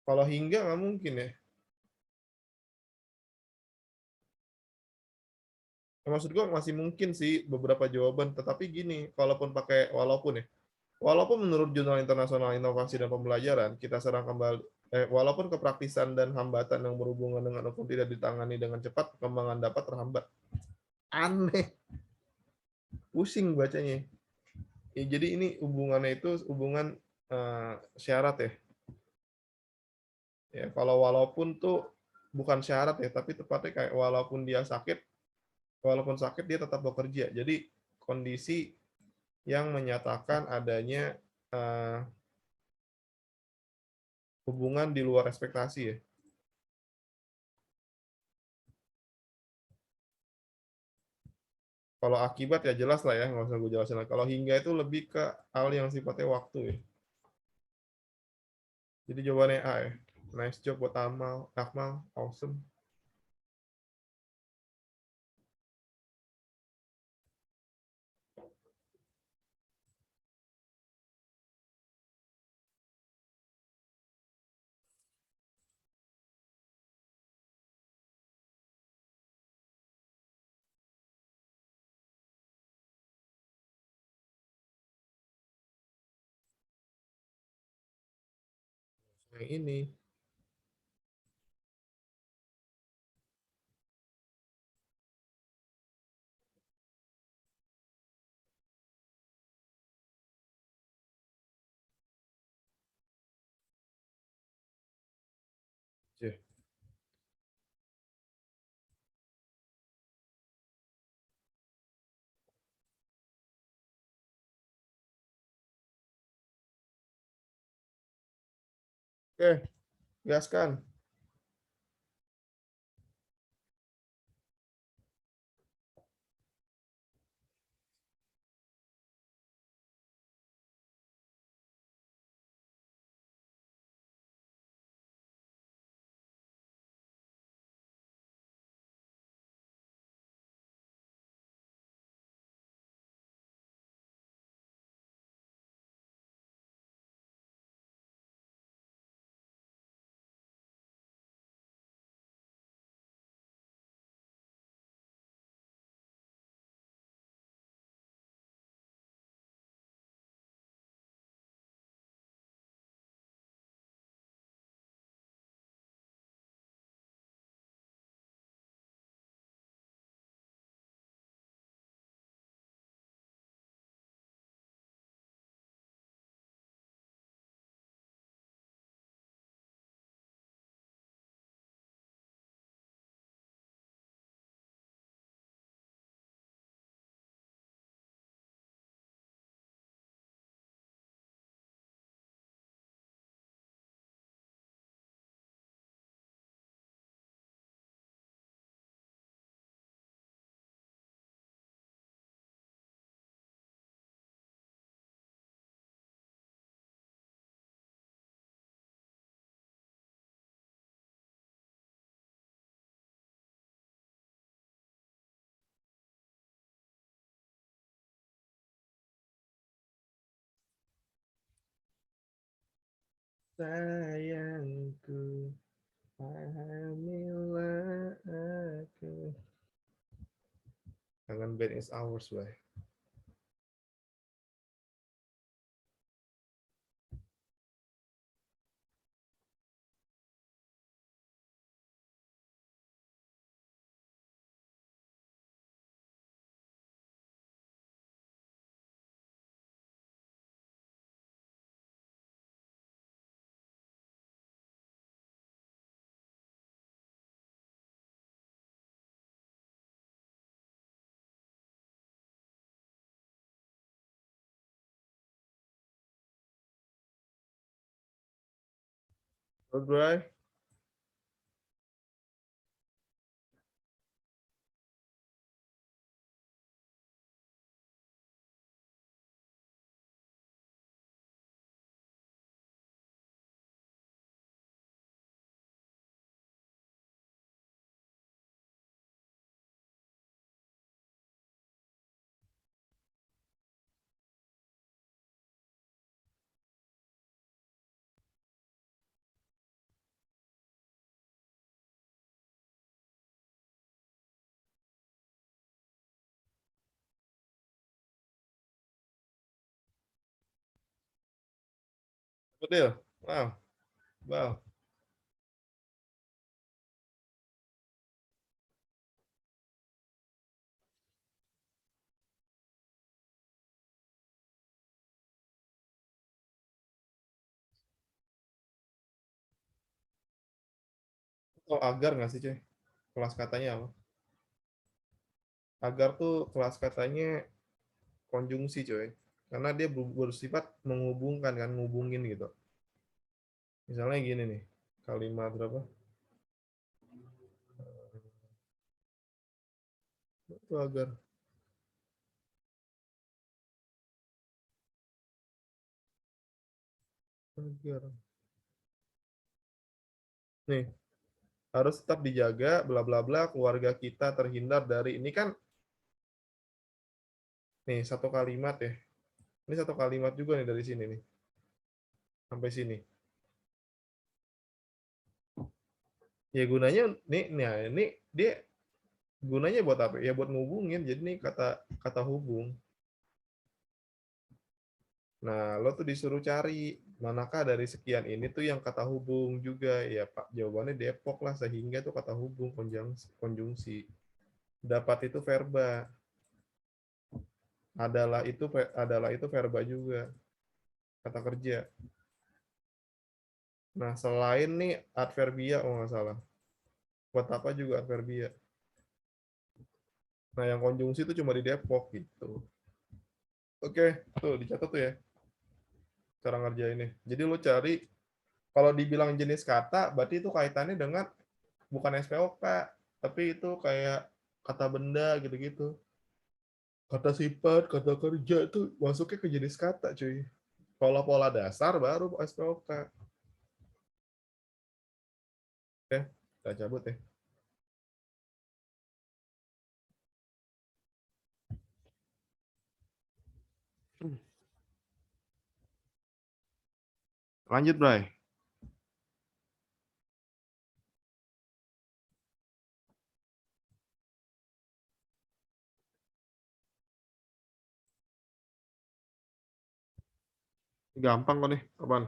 Kalau hingga nggak mungkin ya. Maksud gue masih mungkin sih beberapa jawaban, tetapi gini, walaupun menurut Jurnal Internasional Inovasi dan Pembelajaran, kita serang kembali, walaupun kepraktisan dan hambatan yang berhubungan dengan hukum tidak ditangani dengan cepat, perkembangan dapat terhambat. Aneh, pusing bacanya. Ya, jadi ini hubungannya itu hubungan syarat ya. Ya, kalau walaupun tuh bukan syarat ya, tapi tepatnya kayak walaupun sakit dia tetap bekerja. Jadi kondisi yang menyatakan adanya eh, hubungan di luar ekspektasi ya. Kalau akibat ya jelas lah ya, nggak usah gue jelasin lagi. Kalau hingga itu lebih ke hal yang sifatnya waktu ya. Jadi jawabannya A ya. Nice job buat Akmal, awesome. Yang ini. Oke, gaskan. Sayangku, pahamilah aku. Kangen band is ours, boy. Good, bro. Betul. Wow, wow. Oh, agar nggak sih, coy? Kelas katanya apa? Agar tuh kelas katanya konjungsi, coy. Karena dia bersifat menghubungkan kan, ngubungin gitu. Misalnya gini nih, kalimat berapa? Itu agar. Agar. Nih, harus tetap dijaga, bla bla bla, keluarga kita terhindar dari ini kan. Nih, satu kalimat ya. Ini satu kalimat juga nih dari sini nih. Sampai sini. Ya gunanya nih, nah ini dia gunanya buat apa? Ya buat ngubungin. Jadi nih kata kata hubung. Nah, lo tuh disuruh cari manakah dari sekian ini tuh yang kata hubung juga. Ya, Pak, jawabannya Depok lah, sehingga tuh kata hubung konjungsi. Dapat itu verba. Adalah itu verba juga, kata kerja. Nah, selain nih adverbia, oh nggak salah. Buat apa juga adverbia? Nah, yang konjungsi itu cuma di Depok gitu. Oke, tuh dicatat tuh ya cara ngerjainnya. Jadi lo cari, kalau dibilang jenis kata, berarti itu kaitannya dengan bukan SPOK, tapi itu kayak kata benda gitu-gitu. Kata sifat, kata kerja itu masuknya ke jenis kata, cuy. Pola-pola dasar baru SPOK. Oke, kita cabut ya. Lanjut, Bray. Gampang kok nih, kapan?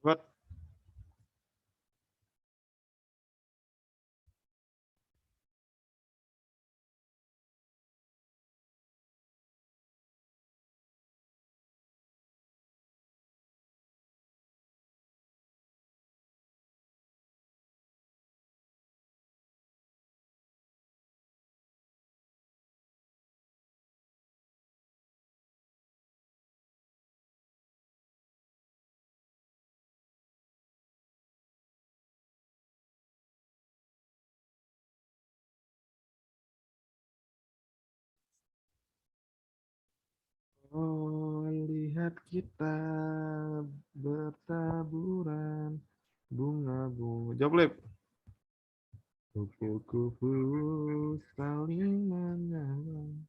Buat Lihat kita bertaburan bunga-bunga. Jawab, Lip. Kupu-kupu saling menyerang.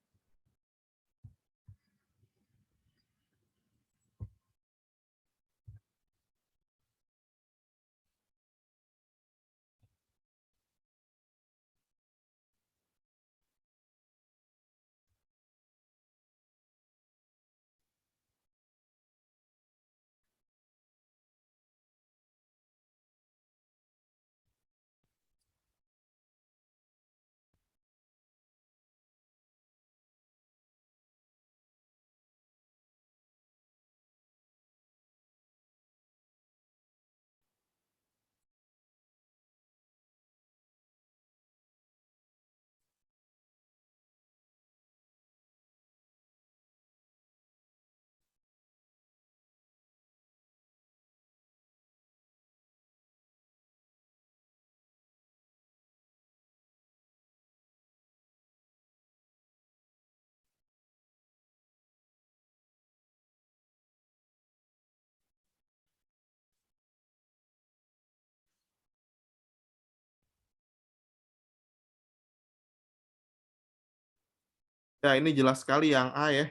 Ya, ini jelas sekali yang A ya.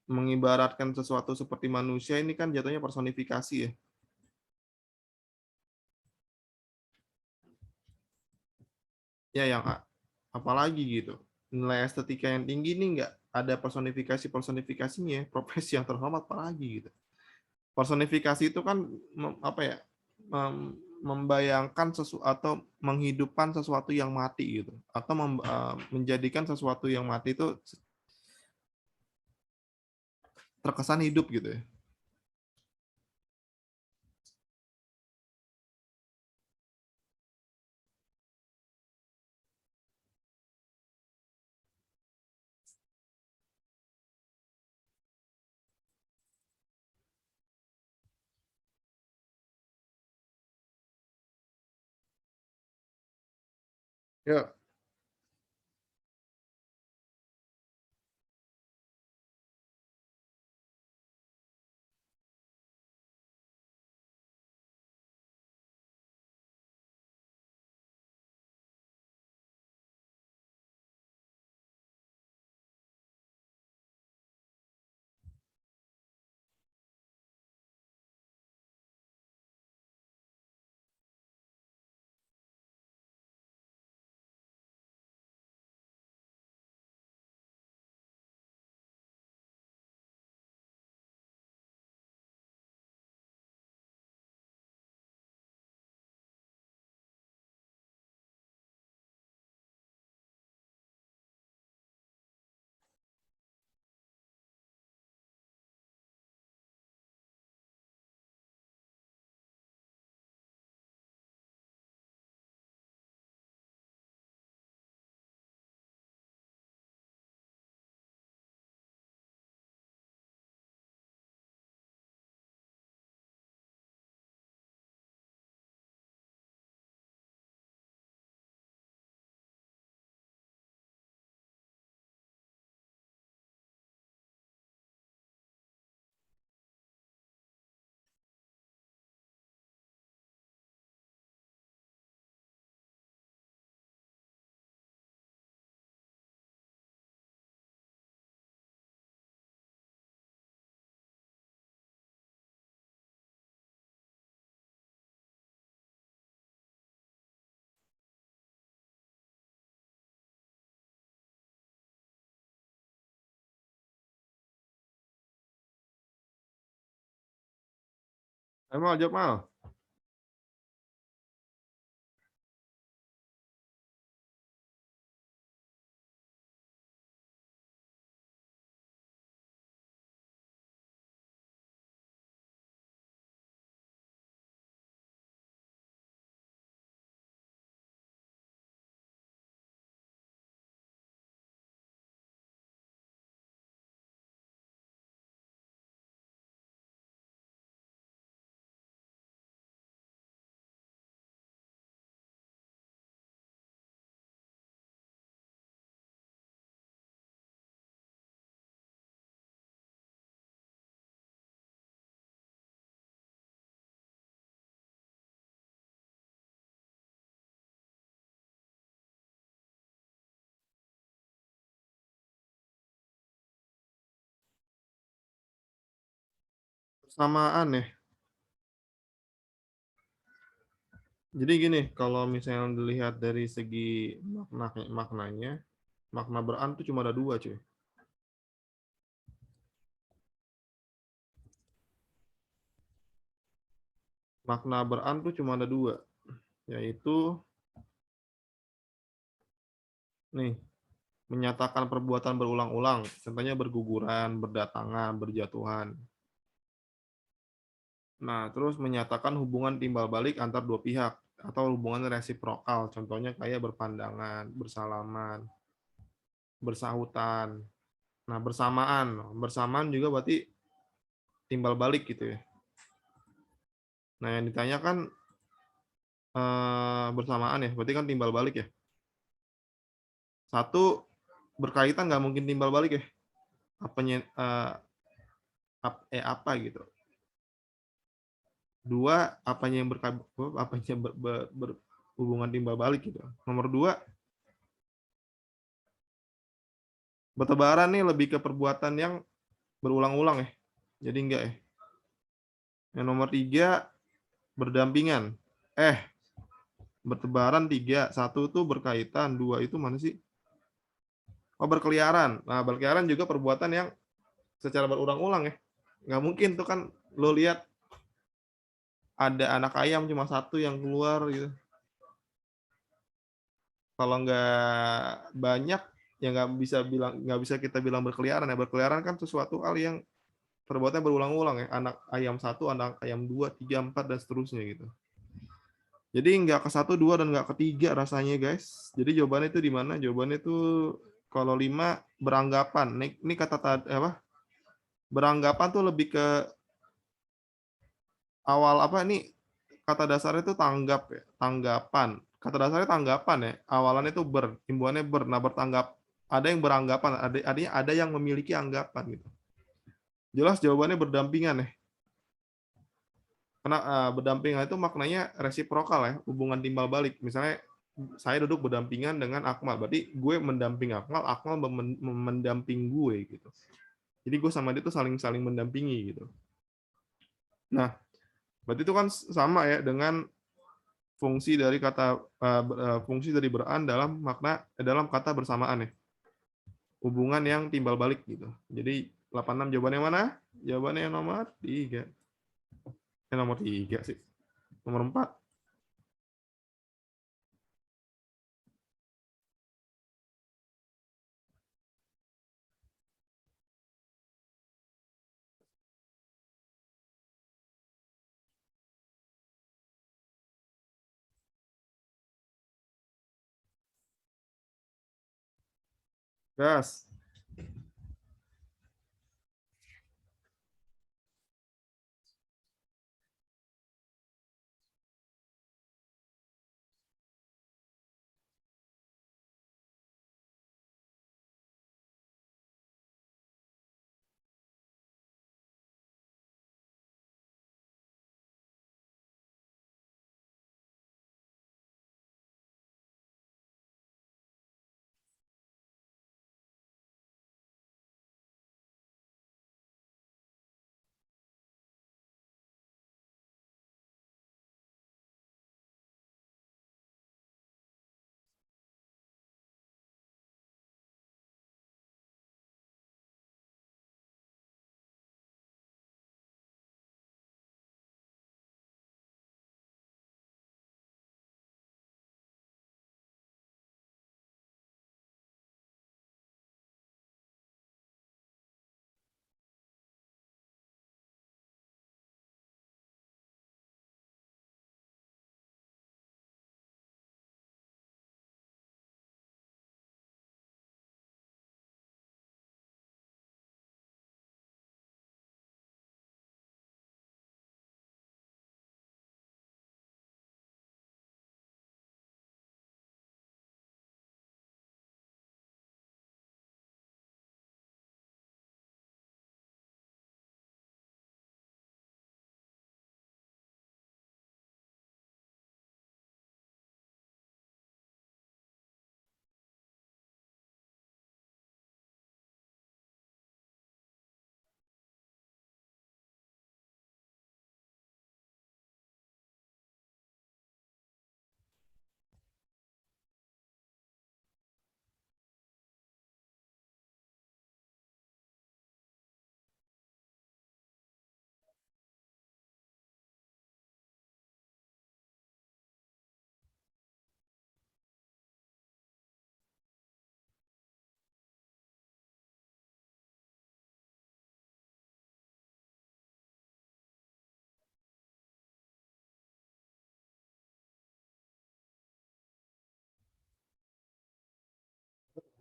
Mengibaratkan sesuatu seperti manusia ini kan jatuhnya personifikasi ya. Ya, yang A. Apalagi gitu. Nilai estetika yang tinggi ini nggak ada personifikasinya, profesi yang terhormat apalagi gitu. Personifikasi itu kan apa ya? Membayangkan sesuatu atau menghidupkan sesuatu yang mati gitu, atau menjadikan sesuatu yang mati itu terkesan hidup gitu ya. Ya, Mal, jawab Mal. Samaan ya. Jadi gini, kalau misalnya dilihat dari segi maknanya, makna beran tuh cuma ada dua, cuy. Makna beran tuh cuma ada dua, yaitu nih, menyatakan perbuatan berulang-ulang, contohnya berguguran, berdatangan, berjatuhan. Nah, terus menyatakan hubungan timbal balik antar dua pihak atau hubungan resiprokal, contohnya kayak berpandangan, bersalaman, bersahutan. Nah, bersamaan juga berarti timbal balik gitu ya. Nah, yang ditanyakan bersamaan ya, berarti kan timbal balik ya. Satu, berkaitan nggak mungkin timbal balik ya. Apanya apa gitu. Dua, apanya yang berhubungan timbal balik gitu. Nomor dua, bertebaran nih lebih ke perbuatan yang berulang-ulang ya. Jadi enggak ya. Yang nomor tiga, berdampingan. Bertebaran tiga, satu tuh berkaitan, dua itu mana sih? Oh, berkeliaran. Nah, berkeliaran juga perbuatan yang secara berulang-ulang ya. Nggak mungkin tuh kan lo lihat ada anak ayam cuma satu yang keluar gitu. Kalau nggak banyak ya nggak bisa kita bilang berkeliaran ya. Berkeliaran kan sesuatu hal yang perbuatannya berulang-ulang ya. Anak ayam satu, anak ayam dua, tiga, empat dan seterusnya gitu. Jadi nggak ke satu, dua dan nggak ketiga rasanya guys. Jadi jawabannya itu di mana? Jawabannya itu kalau lima, beranggapan. Ini kata apa? Beranggapan tuh lebih ke awal apa ini, kata dasarnya itu tanggap ya, tanggapan. Kata dasarnya tanggapan ya. Awalannya itu imbuhannya nah bertanggap. Ada yang beranggapan, ada yang memiliki anggapan gitu. Jelas jawabannya berdampingan ya. Karena berdampingan itu maknanya resiprokal ya, hubungan timbal balik. Misalnya saya duduk berdampingan dengan Akmal, berarti gue mendamping Akmal, Akmal mendamping gue gitu. Jadi gue sama dia tuh saling mendampingi gitu. Nah, berarti itu kan sama ya dengan fungsi dari fungsi dari beran dalam kata bersamaan ya. Hubungan yang timbal balik gitu. Jadi 86 jawabannya mana? Jawabannya yang nomor 3. Yang nomor 3 sih. Nomor 4. Gas.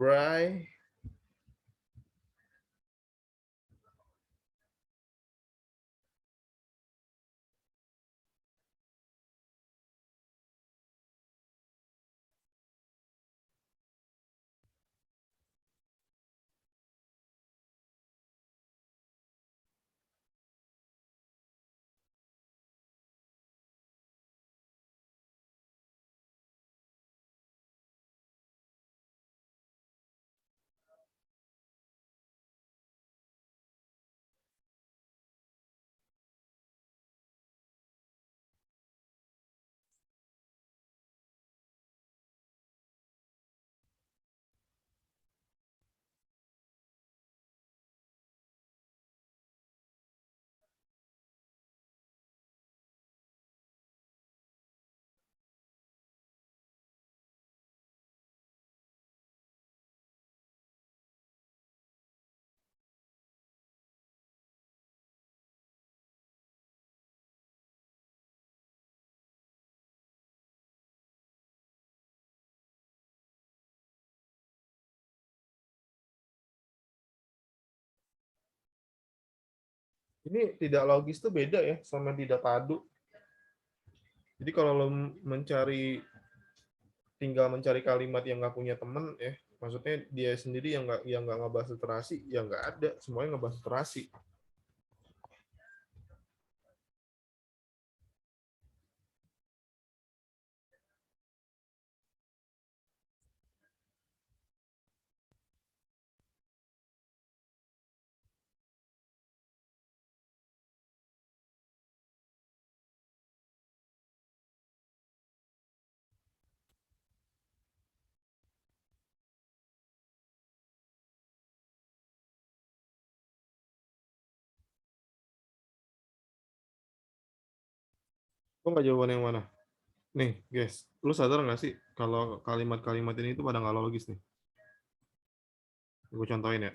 Bray. Ini tidak logis tuh beda ya sama tidak padu. Jadi kalau lo tinggal mencari kalimat yang nggak punya temen ya, maksudnya dia sendiri yang nggak ngebahas literasi, ya nggak ada, semuanya ngebahas literasi. Lo nggak jawaban yang mana? Nih, guys, lu sadar nggak sih kalau kalimat-kalimat ini itu pada nggak logis nih? Gue contohin ya.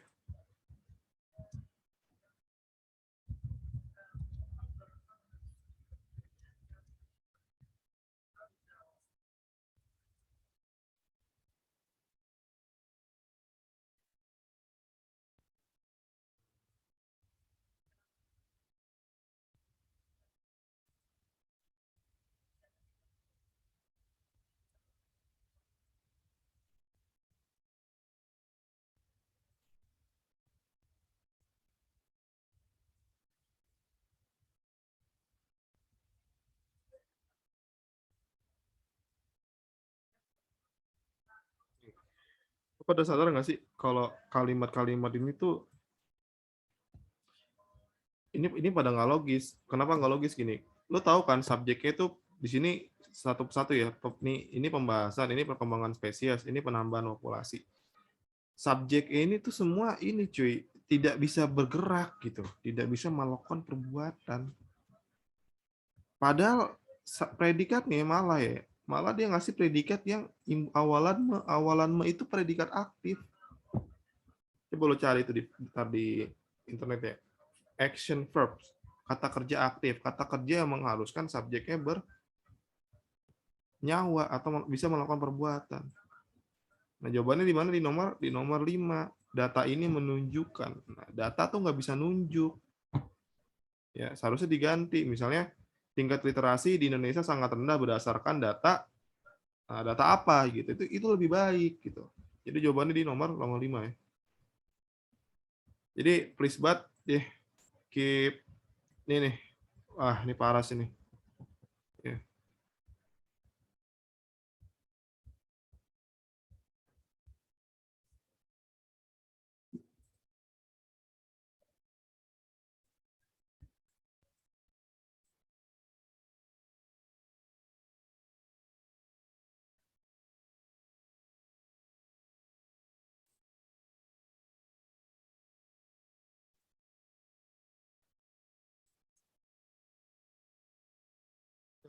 Lu pada sadar nggak sih kalau kalimat-kalimat ini tuh ini pada nggak logis. Kenapa nggak logis gini? Lu tahu kan subjeknya itu di sini satu persatu ya. Ini pembahasan, ini perkembangan spesies, ini penambahan populasi. Subjek ini tuh semua ini cuy tidak bisa bergerak gitu, tidak bisa melakukan perbuatan. Padahal predikatnya malah dia ngasih predikat yang awalan me itu predikat aktif. Coba lo cari itu di internet ya. Action verbs, kata kerja aktif, kata kerja yang mengharuskan subjeknya bernyawa atau bisa melakukan perbuatan. Nah, jawabannya di mana? Di nomor 5. Data ini menunjukkan. Nah, data tuh nggak bisa nunjuk. Ya, seharusnya diganti. Misalnya tingkat literasi di Indonesia sangat rendah berdasarkan data data apa gitu. Itu lebih baik gitu. Jadi jawabannya di nomor 5 ya. Jadi please banget deh keep ini nih. Wah, ini parah sih nih. Ya.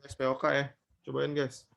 SPOK ya. Cobain guys.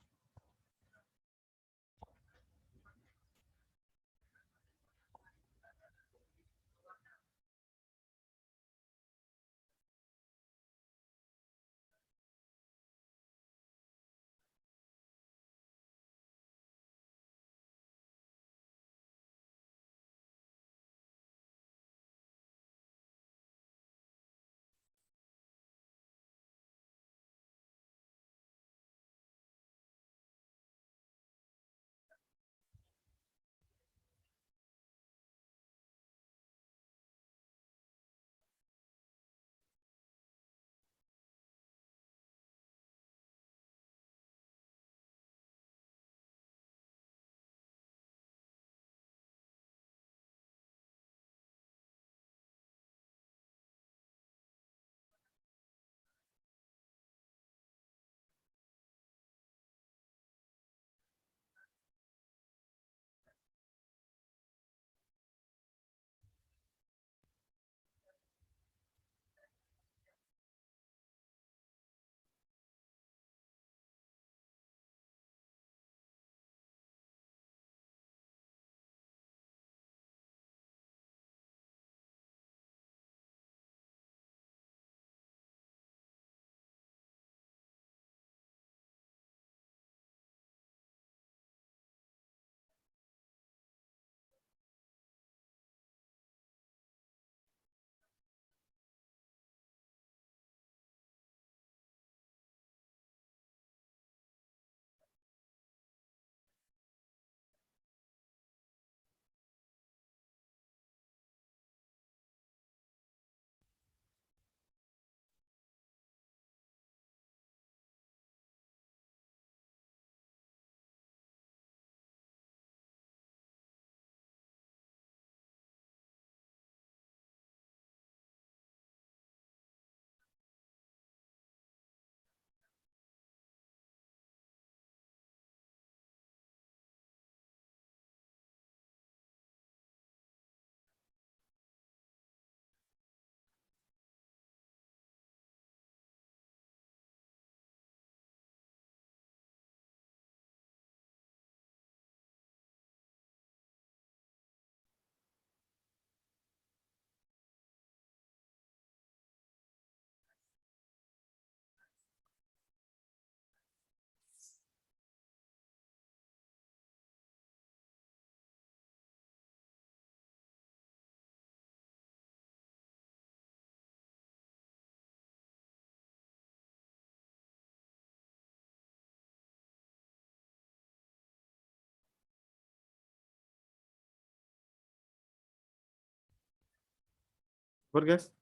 Buat guys.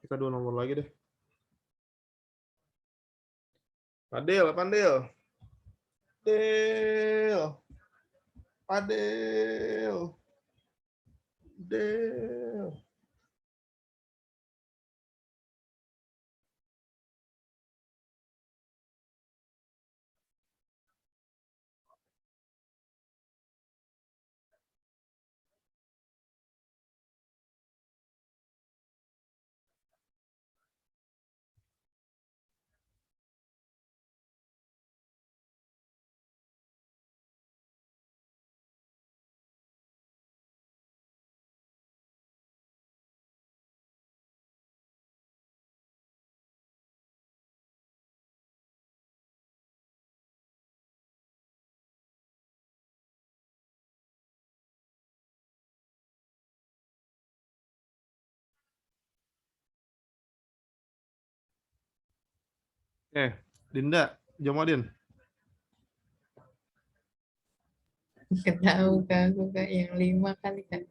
Kita 2 nomor lagi deh. Padel, Padel. Del. Padel. Del. Dinda, Jamadin. Nggak tahu kak, aku kak yang 5 kali kak.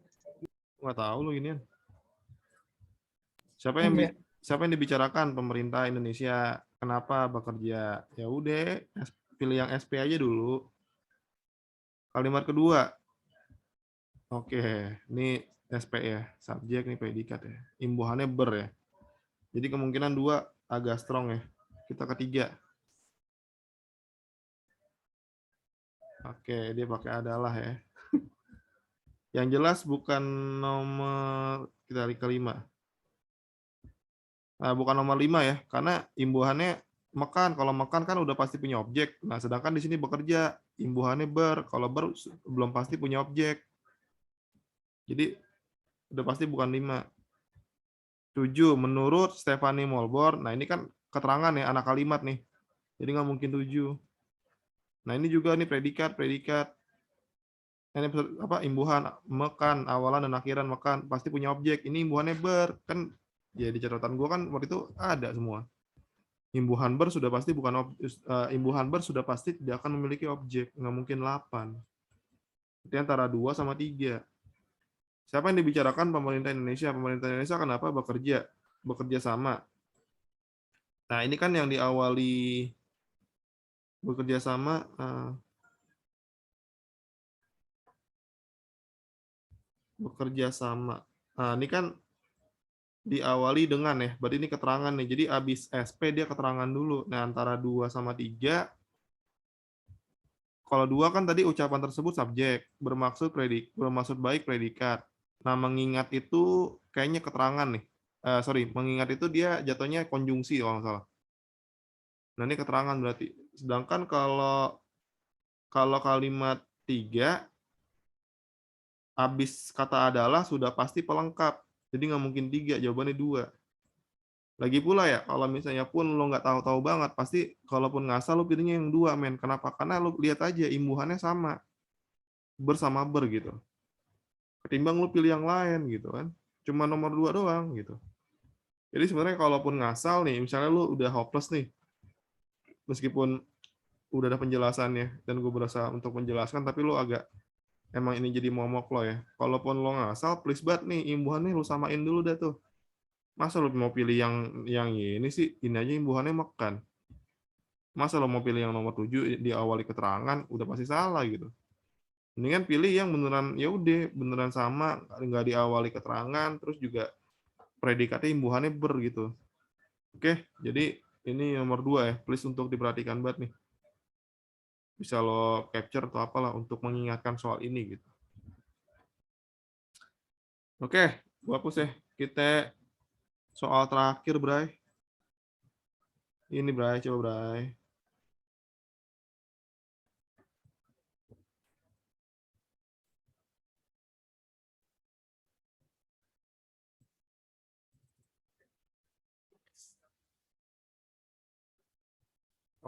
Nggak tahu lu ini. Enggak. Siapa yang dibicarakan pemerintah Indonesia? Kenapa bekerja? Ya udah, pilih yang SP aja dulu. Kalimat kedua. Oke, ini SP ya, subjek nih predikat ya. Imbuhannya ber ya. Jadi kemungkinan 2 agak strong ya. Kita ketiga. Oke, dia pakai adalah ya. Yang jelas bukan nomor kita kelima. Nah, bukan nomor 5 ya, karena imbuhannya makan. Kalau makan kan udah pasti punya objek. Nah, sedangkan di sini bekerja, imbuhannya ber. Kalau ber belum pasti punya objek. Jadi udah pasti bukan 5. 7. Menurut Stephanie Molborn. Nah, ini kan keterangan ya, anak kalimat nih. Jadi nggak mungkin 7. Nah, ini juga nih predikat. Ini apa imbuhan makan awalan dan akhiran makan pasti punya objek. Ini imbuhannya ber kan ya di catatan gua kan waktu itu ada semua. Imbuhan ber sudah pasti bukan imbuhan ber sudah pasti tidak akan memiliki objek, nggak mungkin 8. Jadi antara 2 sama 3. Siapa yang dibicarakan pemerintah Indonesia? Pemerintah Indonesia kenapa bekerja sama. Nah, ini kan yang diawali bekerja sama Nah, ini kan diawali dengan ya, berarti ini keterangan nih. Jadi habis SP dia keterangan dulu. Nah, antara 2 sama 3. Kalau 2 kan tadi ucapan tersebut subjek, bermaksud baik predikat. Nah, mengingat itu kayaknya keterangan nih. Sorry, mengingat itu dia jatuhnya konjungsi kalau nggak salah. Nah, ini keterangan berarti. Sedangkan kalau kalimat 3 habis kata adalah sudah pasti pelengkap. Jadi nggak mungkin 3, jawabannya 2. Lagi pula ya, kalau misalnya pun lo nggak tahu-tahu banget, pasti kalaupun ngasal lo pilihnya yang 2, men. Kenapa? Karena lo lihat aja imbuhannya sama, bersama ber gitu. Ketimbang lo pilih yang lain gitu kan. Cuma nomor 2 doang gitu. Jadi sebenarnya kalaupun ngasal nih, misalnya lo udah hopeless nih, meskipun udah ada penjelasannya dan gue berusaha untuk menjelaskan, tapi lo agak emang ini jadi momok lo ya. Kalaupun lo ngasal, please banget nih imbuhannya lo samain dulu dah tuh. Masa lo mau pilih yang ini sih, ini aja imbuhannya makan. Masa lo mau pilih yang nomor 7 di awali keterangan udah pasti salah gitu. Mendingan pilih yang beneran ya udah beneran sama, nggak diawali keterangan, terus juga predikatnya imbuhannya ber gitu. Oke, jadi ini nomor 2 ya, please untuk diperhatikan banget nih. Bisa lo capture atau apalah untuk mengingatkan soal ini gitu. Oke, gua hapus ya. Kita soal terakhir, Bray. Ini, Bray, coba, Bray.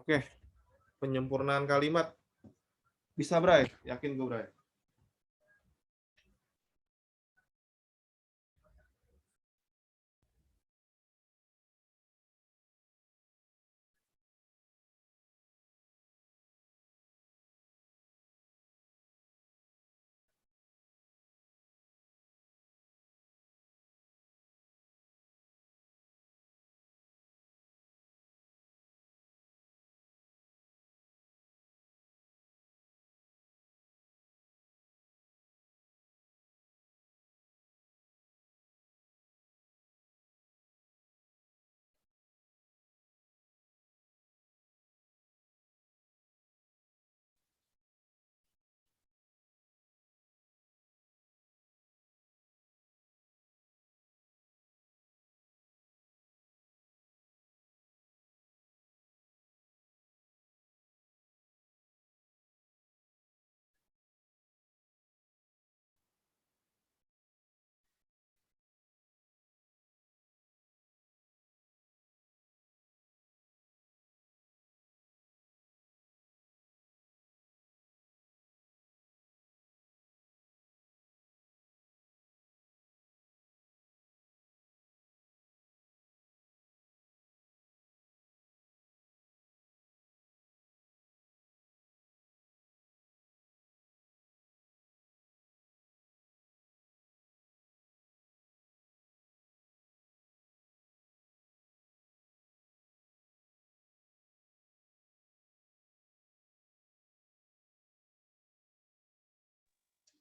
Oke, penyempurnaan kalimat. Bisa, Bray? Yakin gue, Bray?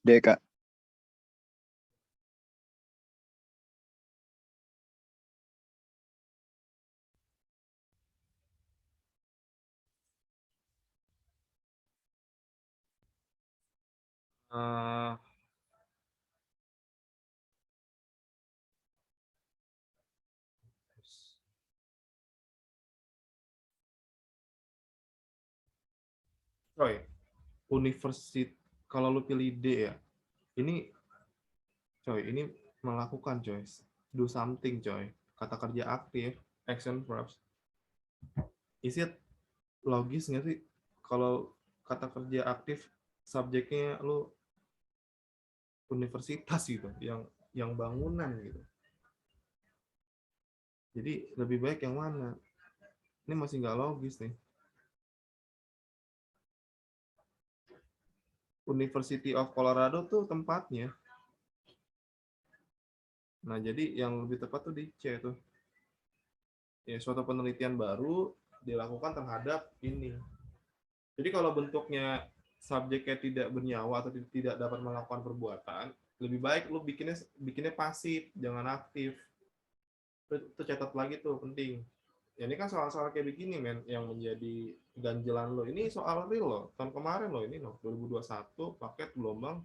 D, Kak. Eh, coy, universitas kalau lu pilih D ya, ini ini melakukan coy, do something coy, kata kerja aktif, action verbs. Is it logis nggak sih kalau kata kerja aktif subjeknya lu universitas gitu, yang bangunan gitu. Jadi lebih baik yang mana? Ini masih nggak logis nih. University of Colorado tuh tempatnya. Nah, jadi yang lebih tepat tuh di C tuh. Ya, suatu penelitian baru dilakukan terhadap ini. Jadi kalau bentuknya subjeknya tidak bernyawa atau tidak dapat melakukan perbuatan, lebih baik lu bikinnya pasif, jangan aktif. Itu catat lagi tuh, penting. Ya, ini kan soal-soal kayak begini, men, yang menjadi ganjelan lo. Ini soal real loh. Tahun kemarin loh ini loh, 2021 paket gelombang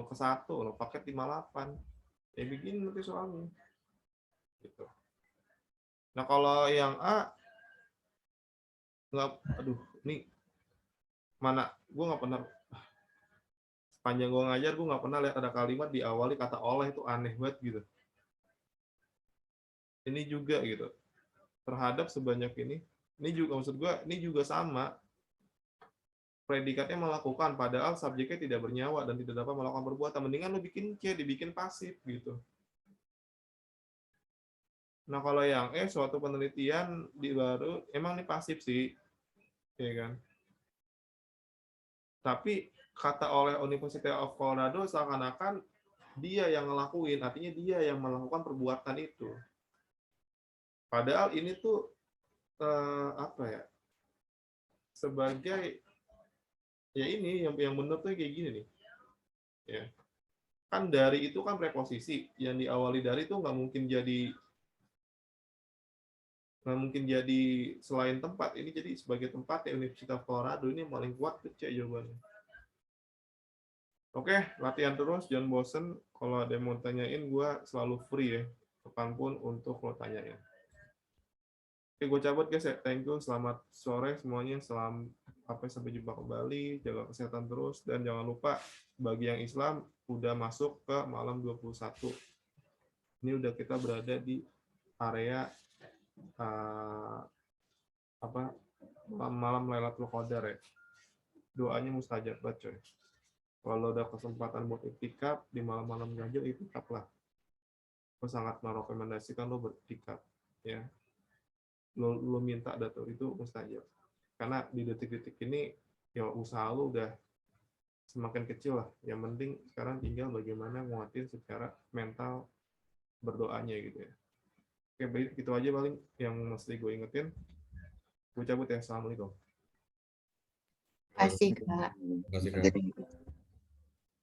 ke-1 loh, paket 58. Ya begini nanti soalnya. Gitu. Nah, kalau yang A nggak, aduh, ini mana? Gue nggak pernah, sepanjang gue ngajar gue nggak pernah lihat ada kalimat diawali kata oleh, itu aneh banget gitu. Ini juga gitu. Terhadap sebanyak ini juga maksud gue, ini juga sama. Predikatnya melakukan, padahal subjeknya tidak bernyawa dan tidak dapat melakukan perbuatan. Mendingan lu bikin C, dibikin pasif gitu. Nah, kalau yang suatu penelitian di baru, emang ini pasif sih, ya kan? Tapi kata oleh University of Colorado seakan-akan dia yang ngelakuin, artinya dia yang melakukan perbuatan itu. Padahal ini tuh apa ya? Sebagai ya ini yang benar tuh kayak gini nih. Ya. Kan dari itu kan preposisi, yang diawali dari itu nggak mungkin jadi selain tempat, ini jadi sebagai tempat ya. Universitas Colorado ini yang paling kuat tuh C jawabannya. Oke, latihan terus, jangan bosen. Kalau ada yang mau tanyain, gue selalu free ya, kapanpun untuk lo tanyain. Oke, gue cabut guys ya. Thank you, selamat sore semuanya. Sampai jumpa kembali, jaga kesehatan terus, dan jangan lupa bagi yang Islam udah masuk ke malam 21. Ini udah kita berada di area malam Lailatul Qadar ya. Doanya mustajab banget coy. Kalau ada kesempatan buat iktikaf di malam-malam ganjil, iktikaf lah. Gue sangat merekomendasikan lo beriktikaf ya. Lo minta data itu mustajab. Karena di detik-detik ini ya usaha lo udah semakin kecil lah. Yang penting sekarang tinggal bagaimana nguatin secara mental berdoanya gitu ya. Oke, baik, itu aja paling yang mesti gue ingetin. Gue cabut ya. Assalamualaikum. Kasih, Kak. Terima kasih, Kak.